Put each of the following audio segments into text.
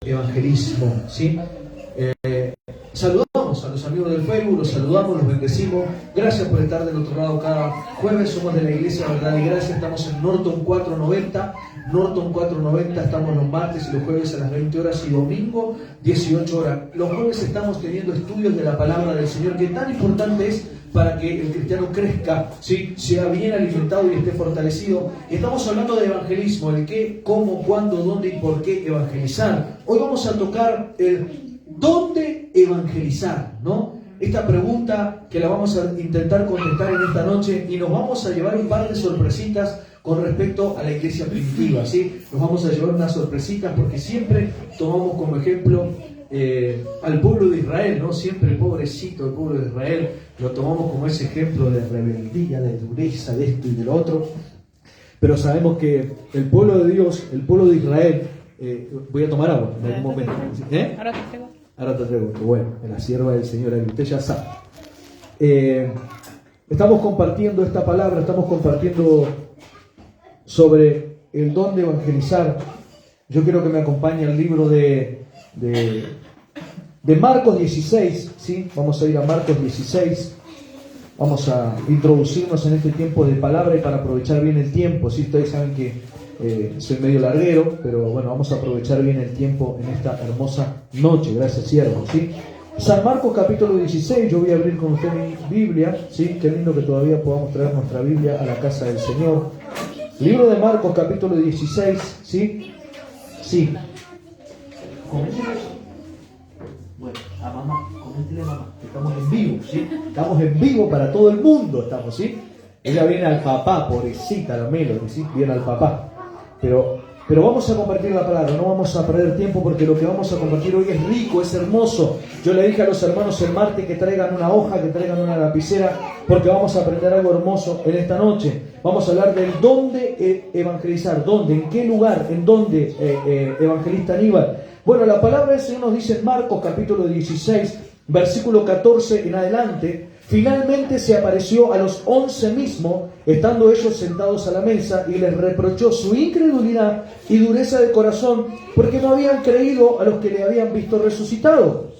evangelismo, ¿sí? Saludamos a los amigos del Facebook, los saludamos, los bendecimos. Gracias por estar del otro lado cada jueves. Somos de la Iglesia Verdad y Gracia. Estamos en Norton 490. Norton 490, estamos los martes y los jueves a las 20 horas y domingo 18 horas. Los jueves estamos teniendo estudios de la palabra del Señor, que tan importante es para que el cristiano crezca, ¿sí? Sea bien alimentado y esté fortalecido. Estamos hablando de evangelismo, el qué, cómo, cuándo, dónde y por qué evangelizar. Hoy vamos a tocar el ¿dónde evangelizar? ¿No? Esta pregunta que la vamos a intentar contestar en esta noche, y nos vamos a llevar un par de sorpresitas con respecto a la iglesia primitiva, ¿sí? Nos vamos a llevar unas sorpresitas porque siempre tomamos como ejemplo al pueblo de Israel, ¿no? Siempre el pobrecito, el pueblo de Israel, lo tomamos como ese ejemplo de rebeldía, de dureza, de esto y de lo otro. Pero sabemos que el pueblo de Dios, el pueblo de Israel, voy a tomar agua en algún momento. Ahora te traigo. Ahora te traigo, bueno, en la sierva del Señor, ahí usted ya sabe. Estamos compartiendo esta palabra, estamos compartiendo sobre el don de evangelizar. Yo quiero que me acompañe al libro de Marcos 16, ¿sí? Vamos a ir a Marcos 16. Vamos a introducirnos en este tiempo de palabra y para aprovechar bien el tiempo, ¿sí? Ustedes saben que soy medio larguero, pero bueno, vamos a aprovechar bien el tiempo en esta hermosa noche. Gracias, siervo, ¿sí? San Marcos capítulo 16, yo voy a abrir con usted mi Biblia, ¿sí? Qué lindo que todavía podamos traer nuestra Biblia a la casa del Señor. Libro de Marcos capítulo 16, ¿sí? Sí. Bueno, a mamá, coméntele a mamá, que estamos en vivo, ¿sí? Estamos en vivo para todo el mundo, estamos, ¿sí? Ella viene al papá, pobrecita la Melody, ¿sí? Viene al papá. Pero vamos a compartir la palabra, no vamos a perder tiempo porque lo que vamos a compartir hoy es rico, es hermoso. Yo le dije a los hermanos el martes que traigan una hoja, que traigan una lapicera, porque vamos a aprender algo hermoso en esta noche. Vamos a hablar del dónde evangelizar, dónde, en qué lugar, en dónde evangelista Aníbal. Bueno, la palabra del Señor nos dice en Marcos capítulo 16, versículo 14 en adelante: finalmente se apareció a los 11 mismos, estando ellos sentados a la mesa, y les reprochó su incredulidad y dureza de corazón, porque no habían creído a los que le habían visto resucitado.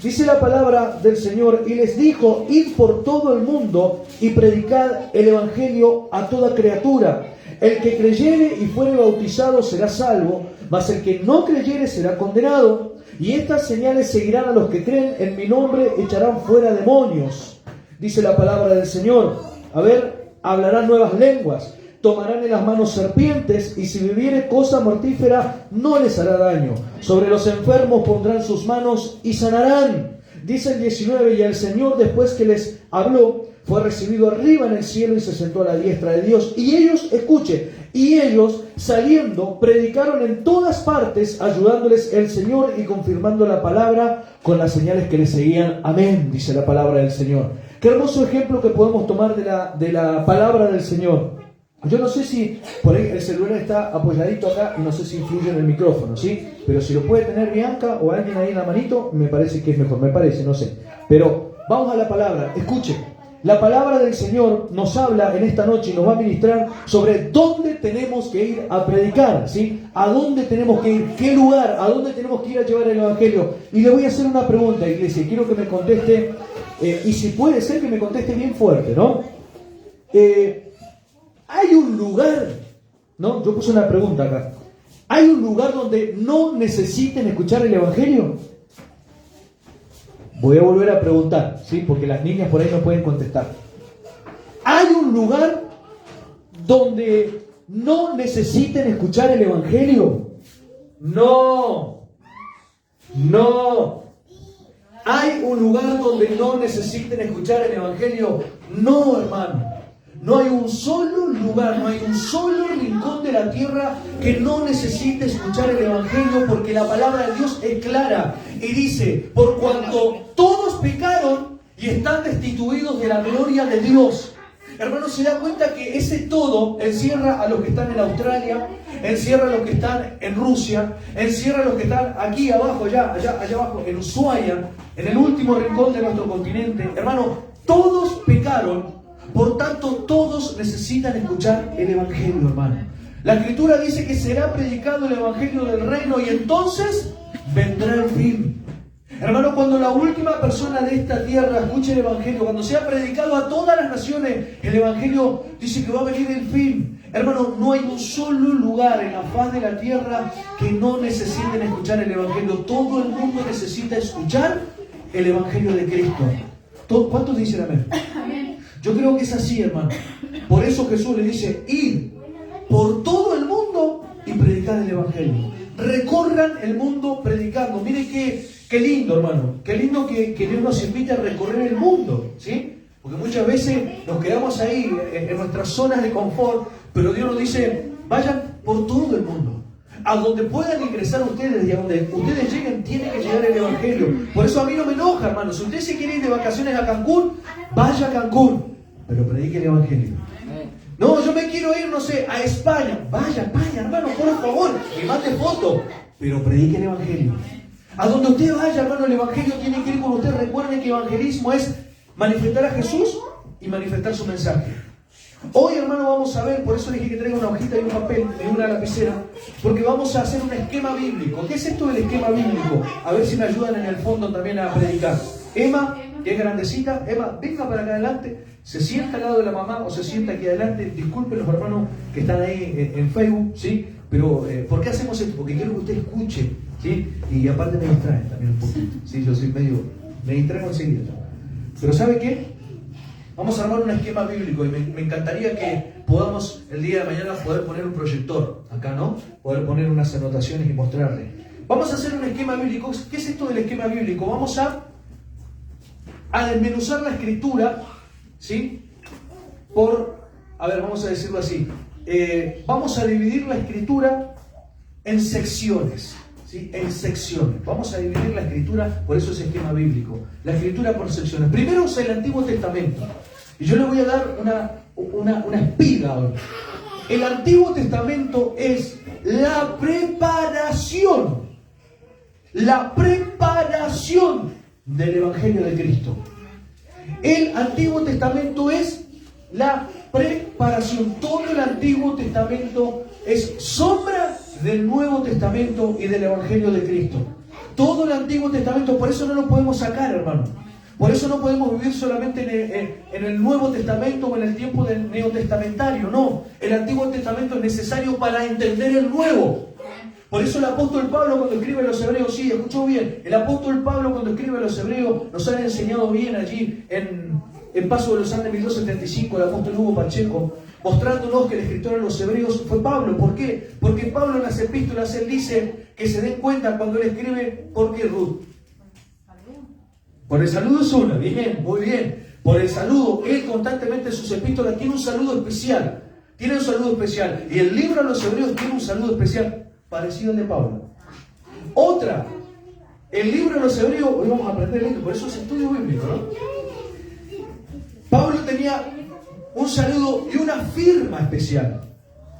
Dice la palabra del Señor, y les dijo: id por todo el mundo y predicad el evangelio a toda criatura. El que creyere y fuere bautizado será salvo, mas el que no creyere será condenado. Y estas señales seguirán a los que creen: en mi nombre echarán fuera demonios. Dice la palabra del Señor. A ver, hablarán nuevas lenguas, tomarán en las manos serpientes, y si bebiere cosa mortífera no les hará daño. Sobre los enfermos pondrán sus manos y sanarán. Dice el 19, y el Señor, después que les habló, fue recibido arriba en el cielo y se sentó a la diestra de Dios. Y ellos, escuche, y ellos saliendo predicaron en todas partes, ayudándoles el Señor y confirmando la palabra con las señales que les seguían. Amén, dice la palabra del Señor. Qué hermoso ejemplo que podemos tomar de la palabra del Señor. Yo no sé si por ahí el celular está apoyadito acá y no sé si influye en el micrófono, ¿sí? Pero si lo puede tener Bianca o alguien ahí en la manito, me parece que es mejor, me parece, no sé. Pero vamos a la palabra, escuche. La palabra del Señor nos habla en esta noche y nos va a ministrar sobre dónde tenemos que ir a predicar, ¿sí? A dónde tenemos que ir, qué lugar, a dónde tenemos que ir a llevar el evangelio. Y le voy a hacer una pregunta, iglesia, y quiero que me conteste, y si puede ser que me conteste bien fuerte, ¿no? Hay un lugar, ¿no? Yo puse una pregunta acá. ¿Hay un lugar donde no necesiten escuchar el evangelio? Voy a volver a preguntar, ¿sí? Porque las niñas por ahí no pueden contestar. ¿Hay un lugar donde no necesiten escuchar el evangelio? No. No. ¿Hay un lugar donde no necesiten escuchar el evangelio? No, hermano. No hay un solo lugar, no hay un solo rincón de la tierra que no necesite escuchar el evangelio, porque la palabra de Dios es clara y dice: por cuanto todos pecaron y están destituidos de la gloria de Dios. Hermanos, se da cuenta que ese todo encierra a los que están en Australia, encierra a los que están en Rusia, encierra a los que están aquí abajo, allá abajo, en Ushuaia, en el último rincón de nuestro continente. Hermano, todos pecaron. Por tanto, todos necesitan escuchar el evangelio, hermano. La Escritura dice que será predicado el evangelio del reino, y entonces vendrá el fin. Hermano, cuando la última persona de esta tierra escuche el Evangelio, cuando sea predicado a todas las naciones, el Evangelio dice que va a venir el fin. Hermano, no hay un solo lugar en la faz de la tierra que no necesiten escuchar el Evangelio. Todo el mundo necesita escuchar el Evangelio de Cristo. ¿Cuántos dicen amén? Yo creo que es así, hermano. Por eso Jesús le dice, id por todo el mundo y predicar el Evangelio. Recorran el mundo predicando. Mire qué lindo, hermano. Qué lindo que Dios nos invite a recorrer el mundo, ¿sí? Porque muchas veces nos quedamos ahí en nuestras zonas de confort, pero Dios nos dice, vayan por todo el mundo. A donde puedan ingresar ustedes y a donde ustedes lleguen, tiene que llegar el Evangelio. Por eso a mí no me enoja, hermano. Si usted se quiere ir de vacaciones a Cancún, vaya a Cancún, pero predique el Evangelio. No, yo me quiero ir, no sé, a España. Vaya a España, hermano, por favor, y mande foto, pero predique el Evangelio. A donde usted vaya, hermano, el Evangelio tiene que ir con usted. Recuerden que evangelismo es manifestar a Jesús y manifestar su mensaje. Hoy, hermano, vamos a ver, por eso dije que traiga una hojita y un papel y una lapicera, porque vamos a hacer un esquema bíblico. ¿Qué es esto del esquema bíblico? A ver si me ayudan en el fondo también a predicar. Emma, que es grandecita, Emma, venga para acá adelante, se sienta al lado de la mamá o se sienta aquí adelante. Disculpen los hermanos que están ahí en Facebook, ¿sí? Pero, ¿por qué hacemos esto? Porque quiero que usted escuche, ¿sí? Y aparte me distraen también un poquito, ¿sí? Yo soy me distraigo enseguida. Pero ¿sabe qué? Vamos a armar un esquema bíblico y me encantaría que podamos el día de mañana poder poner un proyector acá, ¿no? Poder poner unas anotaciones y mostrarle. Vamos a hacer un esquema bíblico. ¿Qué es esto del esquema bíblico? Vamos a desmenuzar la escritura, ¿sí? Vamos a decirlo así. Vamos a dividir la escritura en secciones, ¿sí? En secciones. Vamos a dividir la escritura, por eso es esquema bíblico. La escritura por secciones. Primero es el Antiguo Testamento. Y yo le voy a dar una espiga hoy. El Antiguo Testamento es la preparación del Evangelio de Cristo. El Antiguo Testamento es la preparación. Todo el Antiguo Testamento es sombra del Nuevo Testamento y del Evangelio de Cristo. Todo el Antiguo Testamento, por eso no lo podemos sacar, hermano. Por eso no podemos vivir solamente en el Nuevo Testamento o en el tiempo del neotestamentario. No, el Antiguo Testamento es necesario para entender el Nuevo. Por eso el apóstol Pablo cuando escribe a los hebreos, sí, escuchó bien, el apóstol Pablo cuando escribe a los hebreos nos han enseñado bien allí en Paso de los Andes 1275, el apóstol Hugo Pacheco, mostrándonos que el escritor a los hebreos fue Pablo. ¿Por qué? Porque Pablo en las epístolas él dice que se den cuenta cuando él escribe, ¿por qué Ruth? Por el saludo es una, bien, muy bien. Por el saludo, él constantemente en sus epístolas tiene un saludo especial. Tiene un saludo especial. Y el libro a los hebreos tiene un saludo especial, parecido al de Pablo. Otra, el libro a los hebreos, hoy vamos a aprender esto, por eso es estudio bíblico, ¿no? Pablo tenía un saludo y una firma especial.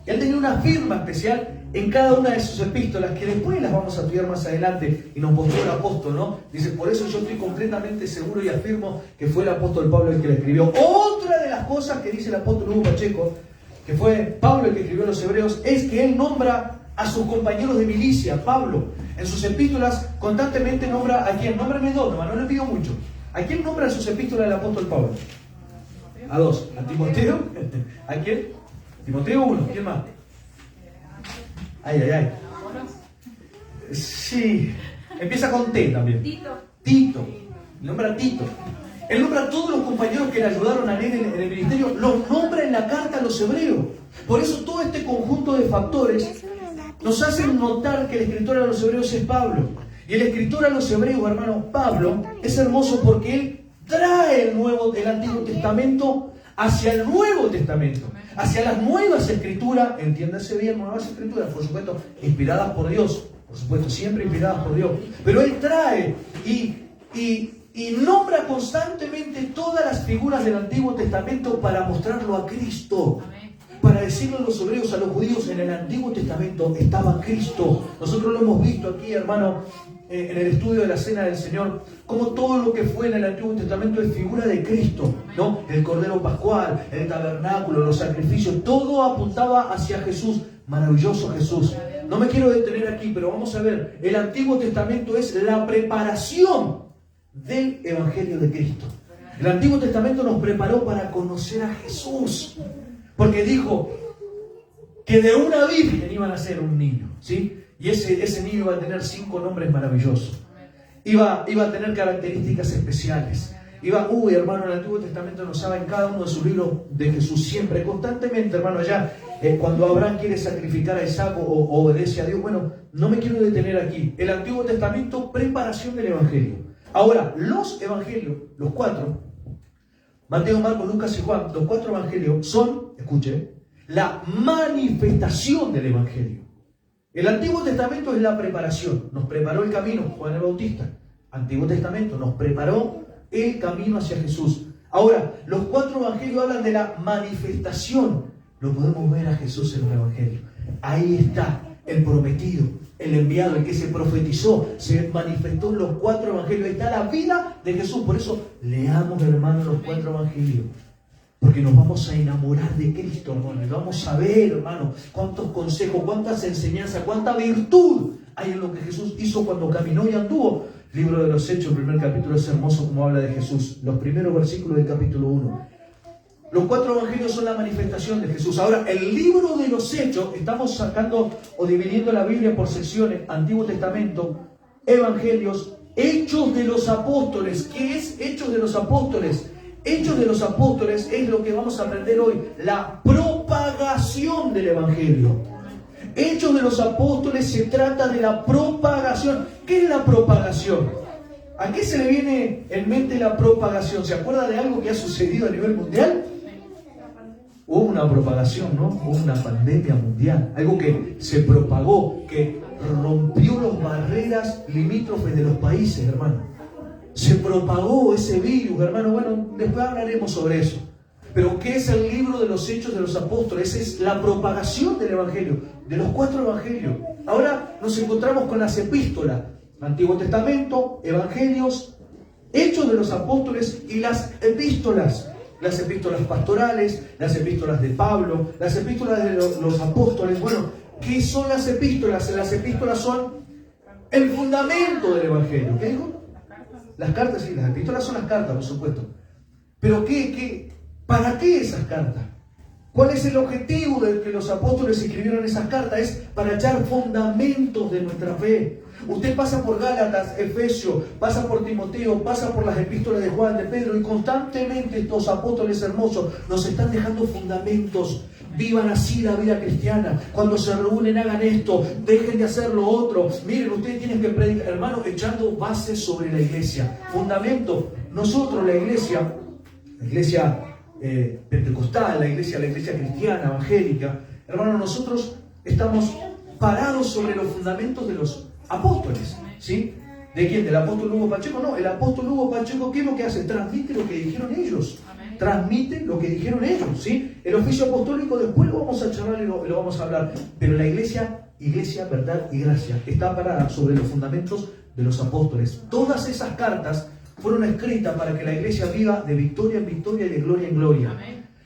Él tenía una firma especial en cada una de sus epístolas, que después las vamos a estudiar más adelante, y nos mostró el apóstol, ¿no? Dice, por eso yo estoy completamente seguro y afirmo que fue el apóstol Pablo el que la escribió. Otra de las cosas que dice el apóstol Hugo Pacheco, que fue Pablo el que escribió a los hebreos, es que él nombra a sus compañeros de milicia. Pablo, en sus epístolas, constantemente nombra a quién. Nómbrame dos, nomás, no le pido mucho. ¿A quién nombra en sus epístolas el apóstol Pablo? A dos. ¿A Timoteo? ¿A quién? Timoteo 1. ¿Quién más? Ay. Sí. Empieza con T también. Tito. Nombra a Tito. Él nombra a todos los compañeros que le ayudaron a él en el ministerio. Los nombra en la carta a los hebreos. Por eso todo este conjunto de factores nos hacen notar que el escritor a los hebreos es Pablo. Y el escritor a los hebreos, hermano, Pablo, es hermoso porque él trae el Antiguo Testamento hacia el Nuevo Testamento, hacia las nuevas escrituras, entiéndase bien, nuevas escrituras, por supuesto, inspiradas por Dios, por supuesto, siempre inspiradas por Dios, pero él trae y nombra constantemente todas las figuras del Antiguo Testamento para mostrarlo a Cristo. Para decirle a los hebreos, a los judíos, en el Antiguo Testamento estaba Cristo. Nosotros lo hemos visto aquí, hermano, en el estudio de la Cena del Señor, como todo lo que fue en el Antiguo Testamento es figura de Cristo, ¿no? El Cordero Pascual, el tabernáculo, los sacrificios, todo apuntaba hacia Jesús. Maravilloso Jesús. No me quiero detener aquí, pero vamos a ver. El Antiguo Testamento es la preparación del Evangelio de Cristo. El Antiguo Testamento nos preparó para conocer a Jesús. Porque dijo que de una virgen iba a nacer un niño, ¿sí? Y ese niño iba a tener 5 nombres maravillosos. Iba a tener características especiales. Hermano, el Antiguo Testamento nos habla en cada uno de sus libros de Jesús, siempre, constantemente, hermano, allá. Cuando Abraham quiere sacrificar a Isaac o obedece a Dios. Bueno, no me quiero detener aquí. El Antiguo Testamento, preparación del Evangelio. Ahora, los Evangelios, los 4, Mateo, Marcos, Lucas y Juan, los 4 Evangelios son, escuche, la manifestación del Evangelio. El Antiguo Testamento es la preparación. Nos preparó el camino, Juan el Bautista. Antiguo Testamento nos preparó el camino hacia Jesús. Ahora, los 4 Evangelios hablan de la manifestación. Lo podemos ver a Jesús en los Evangelios. Ahí está el prometido, el enviado, el que se profetizó, se manifestó en los 4 Evangelios. Ahí está la vida de Jesús. Por eso leamos, hermano, los 4 Evangelios. Porque nos vamos a enamorar de Cristo, hermano. Y vamos a ver, hermano, cuántos consejos, cuántas enseñanzas, cuánta virtud hay en lo que Jesús hizo cuando caminó y anduvo. Libro de los Hechos, el primer capítulo es hermoso como habla de Jesús. Los primeros versículos del capítulo 1. Los 4 evangelios son la manifestación de Jesús. Ahora, el libro de los Hechos, estamos sacando o dividiendo la Biblia por secciones, Antiguo Testamento, Evangelios, Hechos de los Apóstoles. ¿Qué es Hechos de los Apóstoles? Hechos de los Apóstoles es lo que vamos a aprender hoy, la propagación del Evangelio. Hechos de los Apóstoles se trata de la propagación. ¿Qué es la propagación? ¿A qué se le viene en mente la propagación? ¿Se acuerda de algo que ha sucedido a nivel mundial? Hubo una propagación, ¿no? Hubo una pandemia mundial. Algo que se propagó, que rompió las barreras limítrofes de los países, hermano. Se propagó ese virus, hermano. Bueno, después hablaremos sobre eso. Pero ¿qué es el libro de los Hechos de los Apóstoles? Es la propagación del Evangelio, de los 4 Evangelios. Ahora nos encontramos con las epístolas. Antiguo Testamento, Evangelios, Hechos de los Apóstoles y las epístolas. Las epístolas pastorales, las epístolas de Pablo, las epístolas de los apóstoles. Bueno, ¿qué son las epístolas? Las epístolas son el fundamento del Evangelio. ¿Qué dijo? Las cartas, sí, las epístolas son las cartas, por supuesto. Pero ¿para qué esas cartas? ¿Cuál es el objetivo de que los apóstoles escribieron esas cartas? Es para echar fundamentos de nuestra fe. Usted pasa por Gálatas, Efesios, pasa por Timoteo, pasa por las epístolas de Juan, de Pedro, y constantemente estos apóstoles hermosos nos están dejando fundamentos. Vivan así la vida cristiana. Cuando se reúnen, hagan esto, dejen de hacer lo otro. Miren, ustedes tienen que predicar, hermano, echando bases sobre la iglesia. Fundamento. Nosotros, la iglesia pentecostal, la iglesia cristiana, evangélica, hermano, nosotros estamos parados sobre los fundamentos de los apóstoles, ¿sí? ¿De quién? ¿Del apóstol Hugo Pacheco? No, el apóstol Hugo Pacheco, ¿qué es lo que hace? Transmite lo que dijeron ellos. Transmite lo que dijeron ellos, ¿sí? El oficio apostólico después lo vamos a charlar y lo vamos a hablar. Pero la iglesia, verdad y gracia, está parada sobre los fundamentos de los apóstoles. Todas esas cartas fueron escritas para que la iglesia viva de victoria en victoria y de gloria en gloria.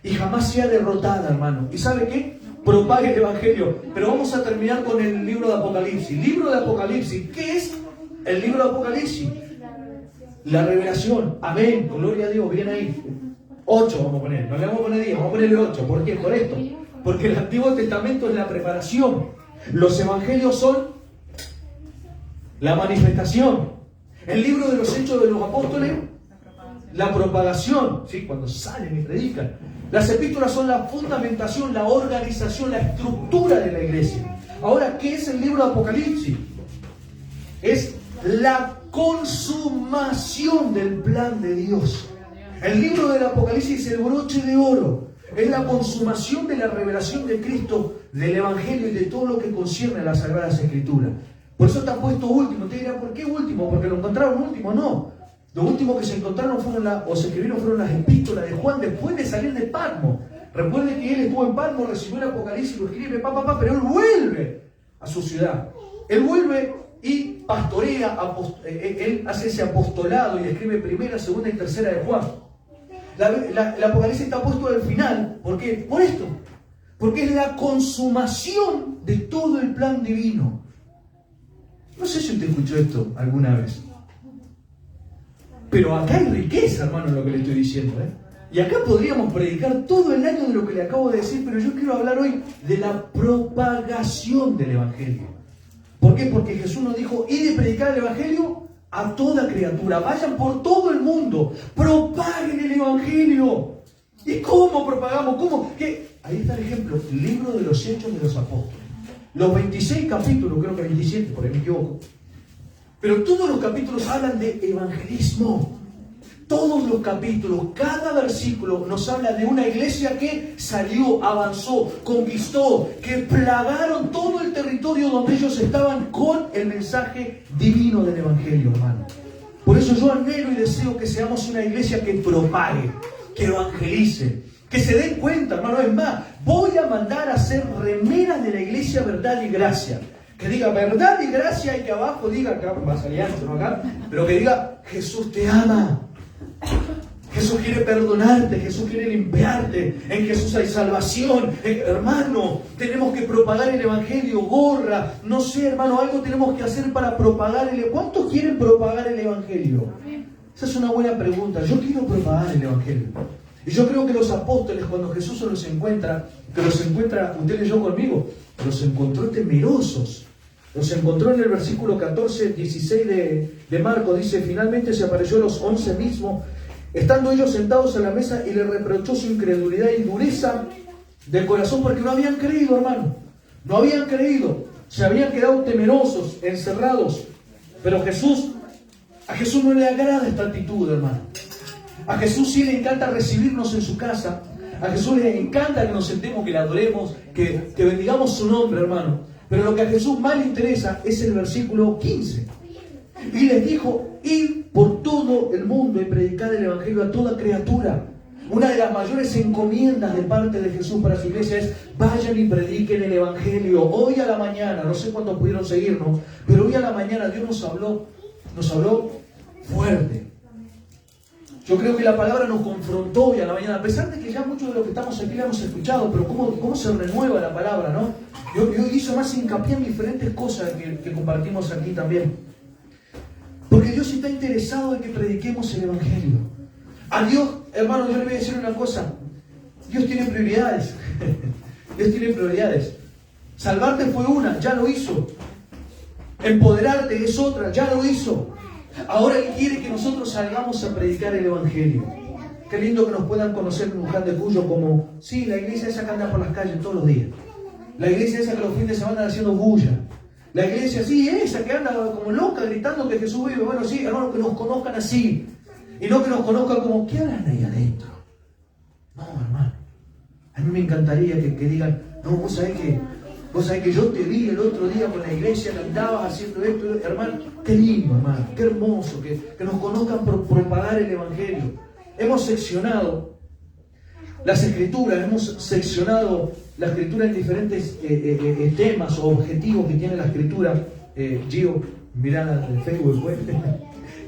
Y jamás sea derrotada, hermano. ¿Y sabe qué? Propague el Evangelio. Pero vamos a terminar con el libro de Apocalipsis. Libro de Apocalipsis. ¿Qué es el libro de Apocalipsis? La revelación. Amén. Gloria a Dios. Bien ahí. 8 vamos a poner. No le vamos a poner 10. Vamos a ponerle 8. ¿Por qué? Por esto. Porque el Antiguo Testamento es la preparación. Los evangelios son la manifestación. El libro de los Hechos de los Apóstoles, la propagación, ¿sí? Cuando salen y predican. Las epístolas son la fundamentación, la organización, la estructura de la iglesia. Ahora, ¿qué es el libro de Apocalipsis? Es la consumación del plan de Dios. El libro del Apocalipsis es el broche de oro. Es la consumación de la revelación de Cristo, del Evangelio y de todo lo que concierne a las Sagradas Escrituras. Por eso está puesto último. Usted dirá, ¿por qué último? Porque lo encontraron último. No. Lo último que se encontraron se escribieron fueron las epístolas de Juan después de salir de Patmos. Recuerde que él estuvo en Patmos, recibió el Apocalipsis, lo escribe, pero él vuelve a su ciudad. Él vuelve y pastorea, él hace ese apostolado y escribe primera, segunda y tercera de Juan. El Apocalipsis está puesto al final. ¿Por qué? Por esto. Porque es la consumación de todo el plan divino. No sé si usted escuchó esto alguna vez. Pero acá hay riqueza, hermano, en lo que le estoy diciendo, ¿eh? Y acá podríamos predicar todo el año de lo que le acabo de decir, pero yo quiero hablar hoy de la propagación del Evangelio. ¿Por qué? Porque Jesús nos dijo, id y predicar el Evangelio a toda criatura. Vayan por todo el mundo, propaguen el Evangelio. ¿Y cómo propagamos? ¿Cómo? ¿Qué? Ahí está el ejemplo, libro de los Hechos de los Apóstoles. Los 26 capítulos, creo que 27, por ahí me equivoco. Pero todos los capítulos hablan de evangelismo. Todos los capítulos, cada versículo nos habla de una iglesia que salió, avanzó, conquistó, que plagaron todo el territorio donde ellos estaban con el mensaje divino del Evangelio, hermano. Por eso yo anhelo y deseo que seamos una iglesia que propague, que evangelice, que se den cuenta, hermano. Es más, voy a mandar a hacer remeras de la iglesia Verdad y Gracia. Que diga Verdad y Gracia y que abajo diga, acá va a salir ancho, ¿no? Acá, pero que diga Jesús te ama. Jesús quiere perdonarte, Jesús quiere limpiarte, en Jesús hay salvación. Hermano, tenemos que propagar el Evangelio, gorra, no sé, hermano, algo tenemos que hacer para propagar el Evangelio. ¿Cuántos quieren propagar el Evangelio? Esa es una buena pregunta. Yo quiero propagar el Evangelio. Y yo creo que los apóstoles, cuando Jesús se los encuentra, usted leyó conmigo, los encontró temerosos. Los encontró en el versículo 14, 16 de Marcos. Dice, finalmente se apareció a los 11 mismos, estando ellos sentados a la mesa, y les reprochó su incredulidad y dureza de corazón, porque no habían creído, hermano. No habían creído. Se habían quedado temerosos, encerrados. Pero a Jesús no le agrada esta actitud, hermano. A Jesús sí le encanta recibirnos en su casa. A Jesús le encanta que nos sentemos, que le adoremos, que bendigamos su nombre, hermano. Pero lo que a Jesús más le interesa es el versículo 15. Y les dijo, id por todo el mundo y predicad el Evangelio a toda criatura. Una de las mayores encomiendas de parte de Jesús para su iglesia es, vayan y prediquen el Evangelio. Hoy a la mañana, no sé cuántos pudieron seguirnos, pero hoy a la mañana Dios nos habló fuerte. Yo creo que la palabra nos confrontó hoy a la mañana, a pesar de que ya muchos de los que estamos aquí la hemos escuchado, pero cómo se renueva la palabra, ¿no? Yo hizo más hincapié en diferentes cosas que compartimos aquí también. Porque Dios está interesado en que prediquemos el Evangelio. A Dios, hermano, yo le voy a decir una cosa. Dios tiene prioridades. Dios tiene prioridades. Salvarte fue una, ya lo hizo. Empoderarte es otra, ya lo hizo. Ahora Él quiere que nosotros salgamos a predicar el Evangelio. Qué lindo que nos puedan conocer en Luján de Cuyo como, sí, la iglesia esa que anda por las calles todos los días. La iglesia esa que los fines de semana anda haciendo bulla. La iglesia, sí, esa que anda como loca gritando que Jesús vive. Bueno, sí, hermano, que nos conozcan así. Y no que nos conozcan como, ¿qué hablan ahí adentro? No, hermano. A mí me encantaría que digan, no, vos sabés que yo te vi el otro día con la iglesia, que andabas haciendo esto, hermano. Qué lindo, hermano, qué hermoso, que nos conozcan por propagar el Evangelio. Hemos seccionado las escrituras, hemos seccionado la escritura en diferentes temas o objetivos que tiene la escritura. Gio, mirá en Facebook, pues.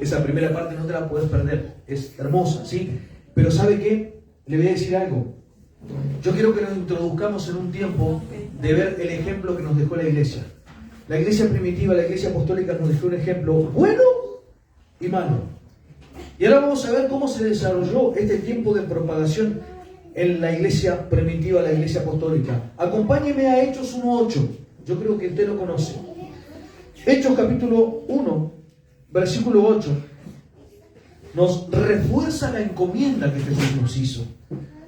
Esa primera parte no te la puedes perder, es hermosa, ¿sí? Pero ¿sabe qué? Le voy a decir algo. Yo quiero que nos introduzcamos en un tiempo de ver el ejemplo que nos dejó la iglesia. La iglesia primitiva, la iglesia apostólica nos dejó un ejemplo bueno y malo. Y ahora vamos a ver cómo se desarrolló este tiempo de propagación en la iglesia primitiva, la iglesia apostólica. Acompáñeme a Hechos 1:8. Yo creo que usted lo conoce. Hechos capítulo 1, versículo 8. Nos refuerza la encomienda que Jesús nos hizo.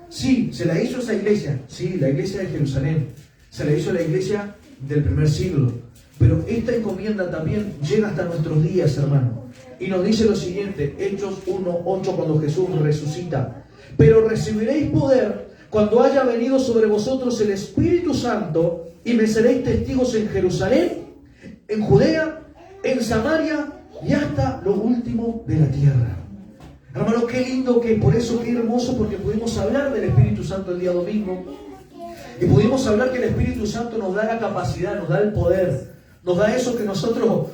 Sí, se la hizo a esa iglesia. Sí, la iglesia de Jerusalén. Se la hizo a la iglesia del primer siglo. Pero esta encomienda también llega hasta nuestros días, hermano. Y nos dice lo siguiente, Hechos 1:8, cuando Jesús resucita. Pero recibiréis poder cuando haya venido sobre vosotros el Espíritu Santo, y me seréis testigos en Jerusalén, en Judea, en Samaria y hasta lo último de la tierra. Hermanos, qué lindo, que por eso qué hermoso, porque pudimos hablar del Espíritu Santo el día domingo. Y pudimos hablar que el Espíritu Santo nos da la capacidad, nos da el poder, nos da eso que nosotros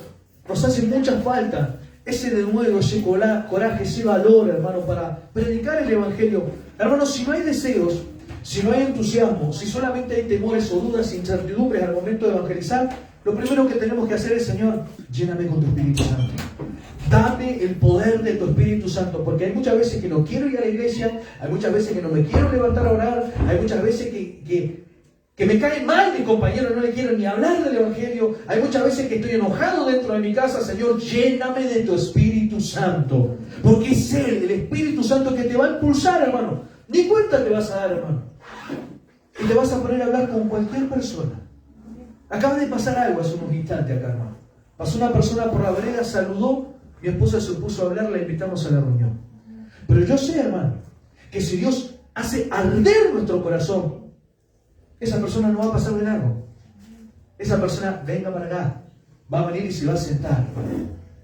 nos hace mucha falta. Ese denuedo, ese coraje, ese valor, hermano, para predicar el Evangelio. Hermanos, si no hay deseos, si no hay entusiasmo, si solamente hay temores o dudas, incertidumbres al momento de evangelizar, lo primero que tenemos que hacer es, Señor, lléname con tu Espíritu Santo. Dame el poder de tu Espíritu Santo, porque hay muchas veces que no quiero ir a la iglesia, hay muchas veces que no me quiero levantar a orar, hay muchas veces que me caen mal mis compañeros, no le quiero ni hablar del Evangelio, hay muchas veces que estoy enojado dentro de mi casa. Señor, lléname de tu Espíritu Santo, porque es Él, el Espíritu Santo, que te va a impulsar, hermano. Ni cuenta te vas a dar, hermano, y te vas a poner a hablar con cualquier persona. Acaba de pasar algo hace unos instantes acá, hermano. Pasó una persona por la vereda, saludó, mi esposa se puso a hablar, la invitamos a la reunión. Pero yo sé, hermano, que si Dios hace arder nuestro corazón, esa persona no va a pasar de largo. Esa persona, venga para acá, va a venir y se va a sentar.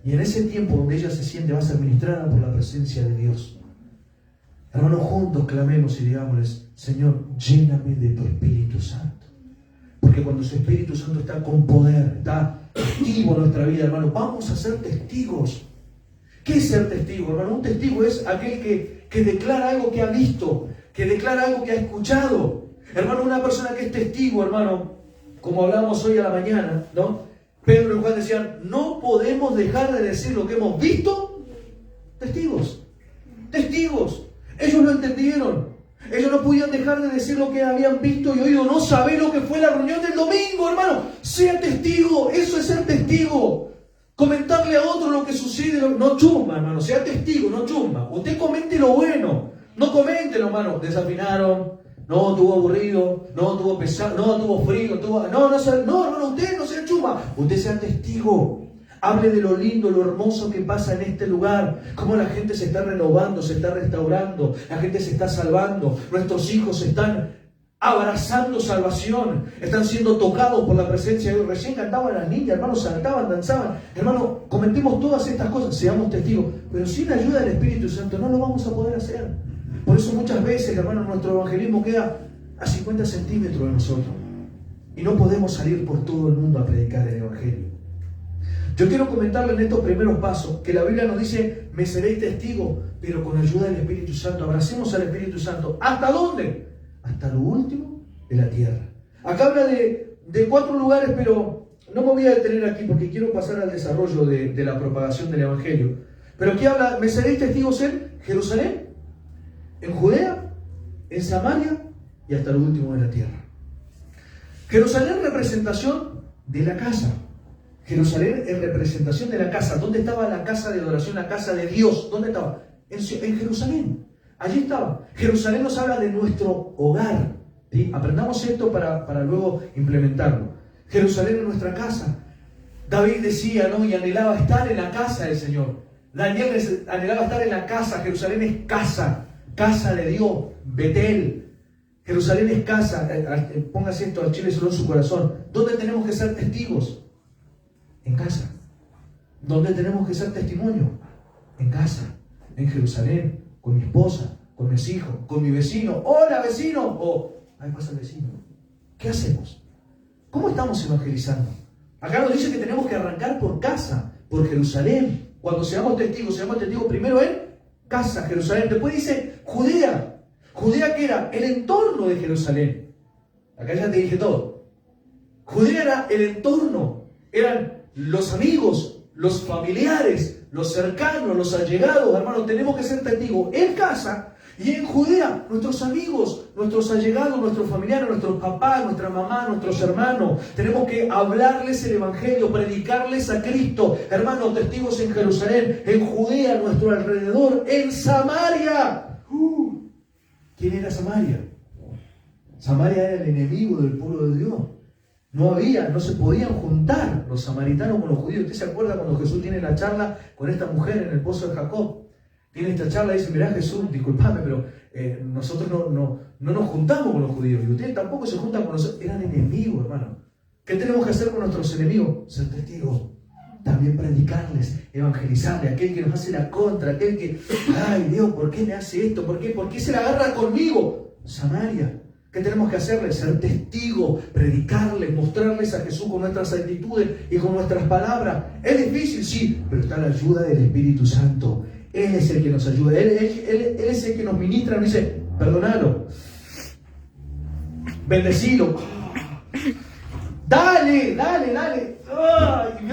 Y en ese tiempo donde ella se siente, va a ser ministrada por la presencia de Dios. Hermanos, juntos clamemos y digámosles, Señor, lléname de tu Espíritu Santo. Porque cuando su Espíritu Santo está con poder, está activo en nuestra vida, hermano, vamos a ser testigos. ¿Qué es ser testigo, hermano? Un testigo es aquel que declara algo que ha visto, que declara algo que ha escuchado. Hermano, una persona que es testigo, hermano, como hablábamos hoy a la mañana, ¿no? Pedro y Juan decían, no podemos dejar de decir lo que hemos visto. Testigos. Testigos. Ellos lo entendieron. Ellos no podían dejar de decir lo que habían visto y oído. No saber lo que fue la reunión del domingo, hermano. Sea testigo. Eso es ser testigo. Comentarle a otro lo que sucede. No chumba, hermano. Sea testigo, no chumba. Usted comente lo bueno. No comente lo malo. Desafinaron. No, estuvo aburrido. No, estuvo pesado. No, estuvo frío. No, hermano, usted no sea chumba. Usted sea testigo. Hable de lo lindo, lo hermoso que pasa en este lugar. Cómo la gente se está renovando, se está restaurando. La gente se está salvando. Nuestros hijos están abrazando salvación. Están siendo tocados por la presencia de Dios. Recién cantaban las niñas, hermanos, saltaban, danzaban. Hermano, comentemos todas estas cosas, seamos testigos. Pero sin la ayuda del Espíritu Santo no lo vamos a poder hacer. Por eso muchas veces, hermano, nuestro evangelismo queda a 50 centímetros de nosotros. Y no podemos salir por todo el mundo a predicar el Evangelio. Yo quiero comentarle en estos primeros pasos que la Biblia nos dice, me seréis testigos, pero con ayuda del Espíritu Santo. Abracemos al Espíritu Santo. ¿Hasta dónde? Hasta lo último de la tierra. Acá habla de 4 lugares, pero no me voy a detener aquí porque quiero pasar al desarrollo de la propagación del Evangelio. Pero aquí habla, me seréis testigos en Jerusalén, en Judea, en Samaria y hasta lo último de la tierra. Jerusalén es representación de la casa. Jerusalén es representación de la casa. ¿Dónde estaba la casa de adoración, la casa de Dios? ¿Dónde estaba? En Jerusalén. Allí estaba. Jerusalén nos habla de nuestro hogar. ¿Sí? Aprendamos esto para luego implementarlo. Jerusalén es nuestra casa. David decía, ¿no? Y anhelaba estar en la casa del Señor. Daniel anhelaba estar en la casa. Jerusalén es casa. Casa de Dios. Betel. Jerusalén es casa. Póngase esto al chile solo en su corazón. ¿Dónde tenemos que ser testigos? En casa. ¿Dónde tenemos que ser testimonio? En casa. En Jerusalén. Con mi esposa. Con mis hijos. Con mi vecino. ¡Hola, vecino! O, ahí pasa el vecino. ¿Qué hacemos? ¿Cómo estamos evangelizando? Acá nos dice que tenemos que arrancar por casa. Por Jerusalén. Cuando seamos testigos primero en casa, Jerusalén. Después dice Judea. Judea, ¿qué era? El entorno de Jerusalén. Acá ya te dije todo. Judea era el entorno. Eran los amigos, los familiares, los cercanos, los allegados. Hermanos, tenemos que ser testigos en casa y en Judea. Nuestros amigos, nuestros allegados, nuestros familiares, nuestros papás, nuestra mamá, nuestros hermanos. Tenemos que hablarles el Evangelio, predicarles a Cristo. Hermanos, testigos en Jerusalén, en Judea, a nuestro alrededor, en Samaria. ¿Quién era Samaria? Samaria era el enemigo del pueblo de Dios. No se podían juntar los samaritanos con los judíos. ¿Usted se acuerda cuando Jesús tiene la charla con esta mujer en el pozo de Jacob? Tiene esta charla y dice, mirá Jesús, disculpame, pero nosotros no nos juntamos con los judíos. Y ustedes tampoco se juntan con nosotros. Eran enemigos, hermano. ¿Qué tenemos que hacer con nuestros enemigos? Ser testigos. También predicarles, evangelizarles. Aquel que nos hace la contra, aquel que, ay Dios, ¿por qué me hace esto? ¿Por qué se la agarra conmigo? Samaria. ¿Qué tenemos que hacerles? Ser testigos, predicarles, mostrarles a Jesús con nuestras actitudes y con nuestras palabras. Es difícil, sí, pero está la ayuda del Espíritu Santo. Él es el que nos ayuda, Él es el que nos ministra, nos dice, perdonalo. bendecilo. Dale, dale, dale.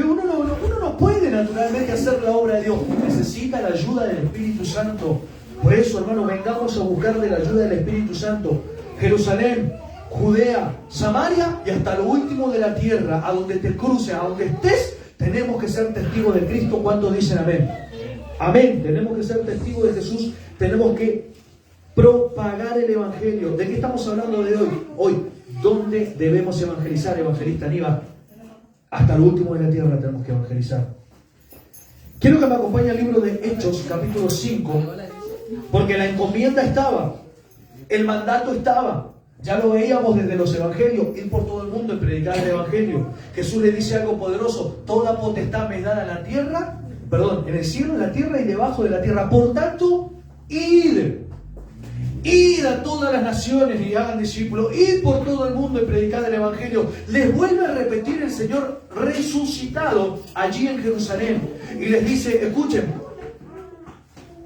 Uno no puede naturalmente hacer la obra de Dios. Necesita la ayuda del Espíritu Santo. Por eso, hermano, vengamos a buscar de la ayuda del Espíritu Santo. Jerusalén, Judea, Samaria y hasta lo último de la tierra, a donde te cruces, a donde estés, tenemos que ser testigos de Cristo. ¿Cuántos dicen amén? Amén. Tenemos que ser testigos de Jesús. Tenemos que propagar el Evangelio. ¿De qué estamos hablando de hoy? Hoy, ¿dónde debemos evangelizar, evangelista Aníbal? Hasta lo último de la tierra tenemos que evangelizar. Quiero que me acompañe al libro de Hechos, capítulo 5, porque la encomienda estaba, el mandato estaba. Ya lo veíamos desde los evangelios, ir por todo el mundo y predicar el evangelio. Jesús le dice algo poderoso: toda potestad me es dada en la tierra, en el cielo, en la tierra y debajo de la tierra. Por tanto, id a todas las naciones y hagan discípulos, id por todo el mundo y predicad el evangelio. Les vuelve a repetir el Señor resucitado allí en Jerusalén y les dice: escuchen,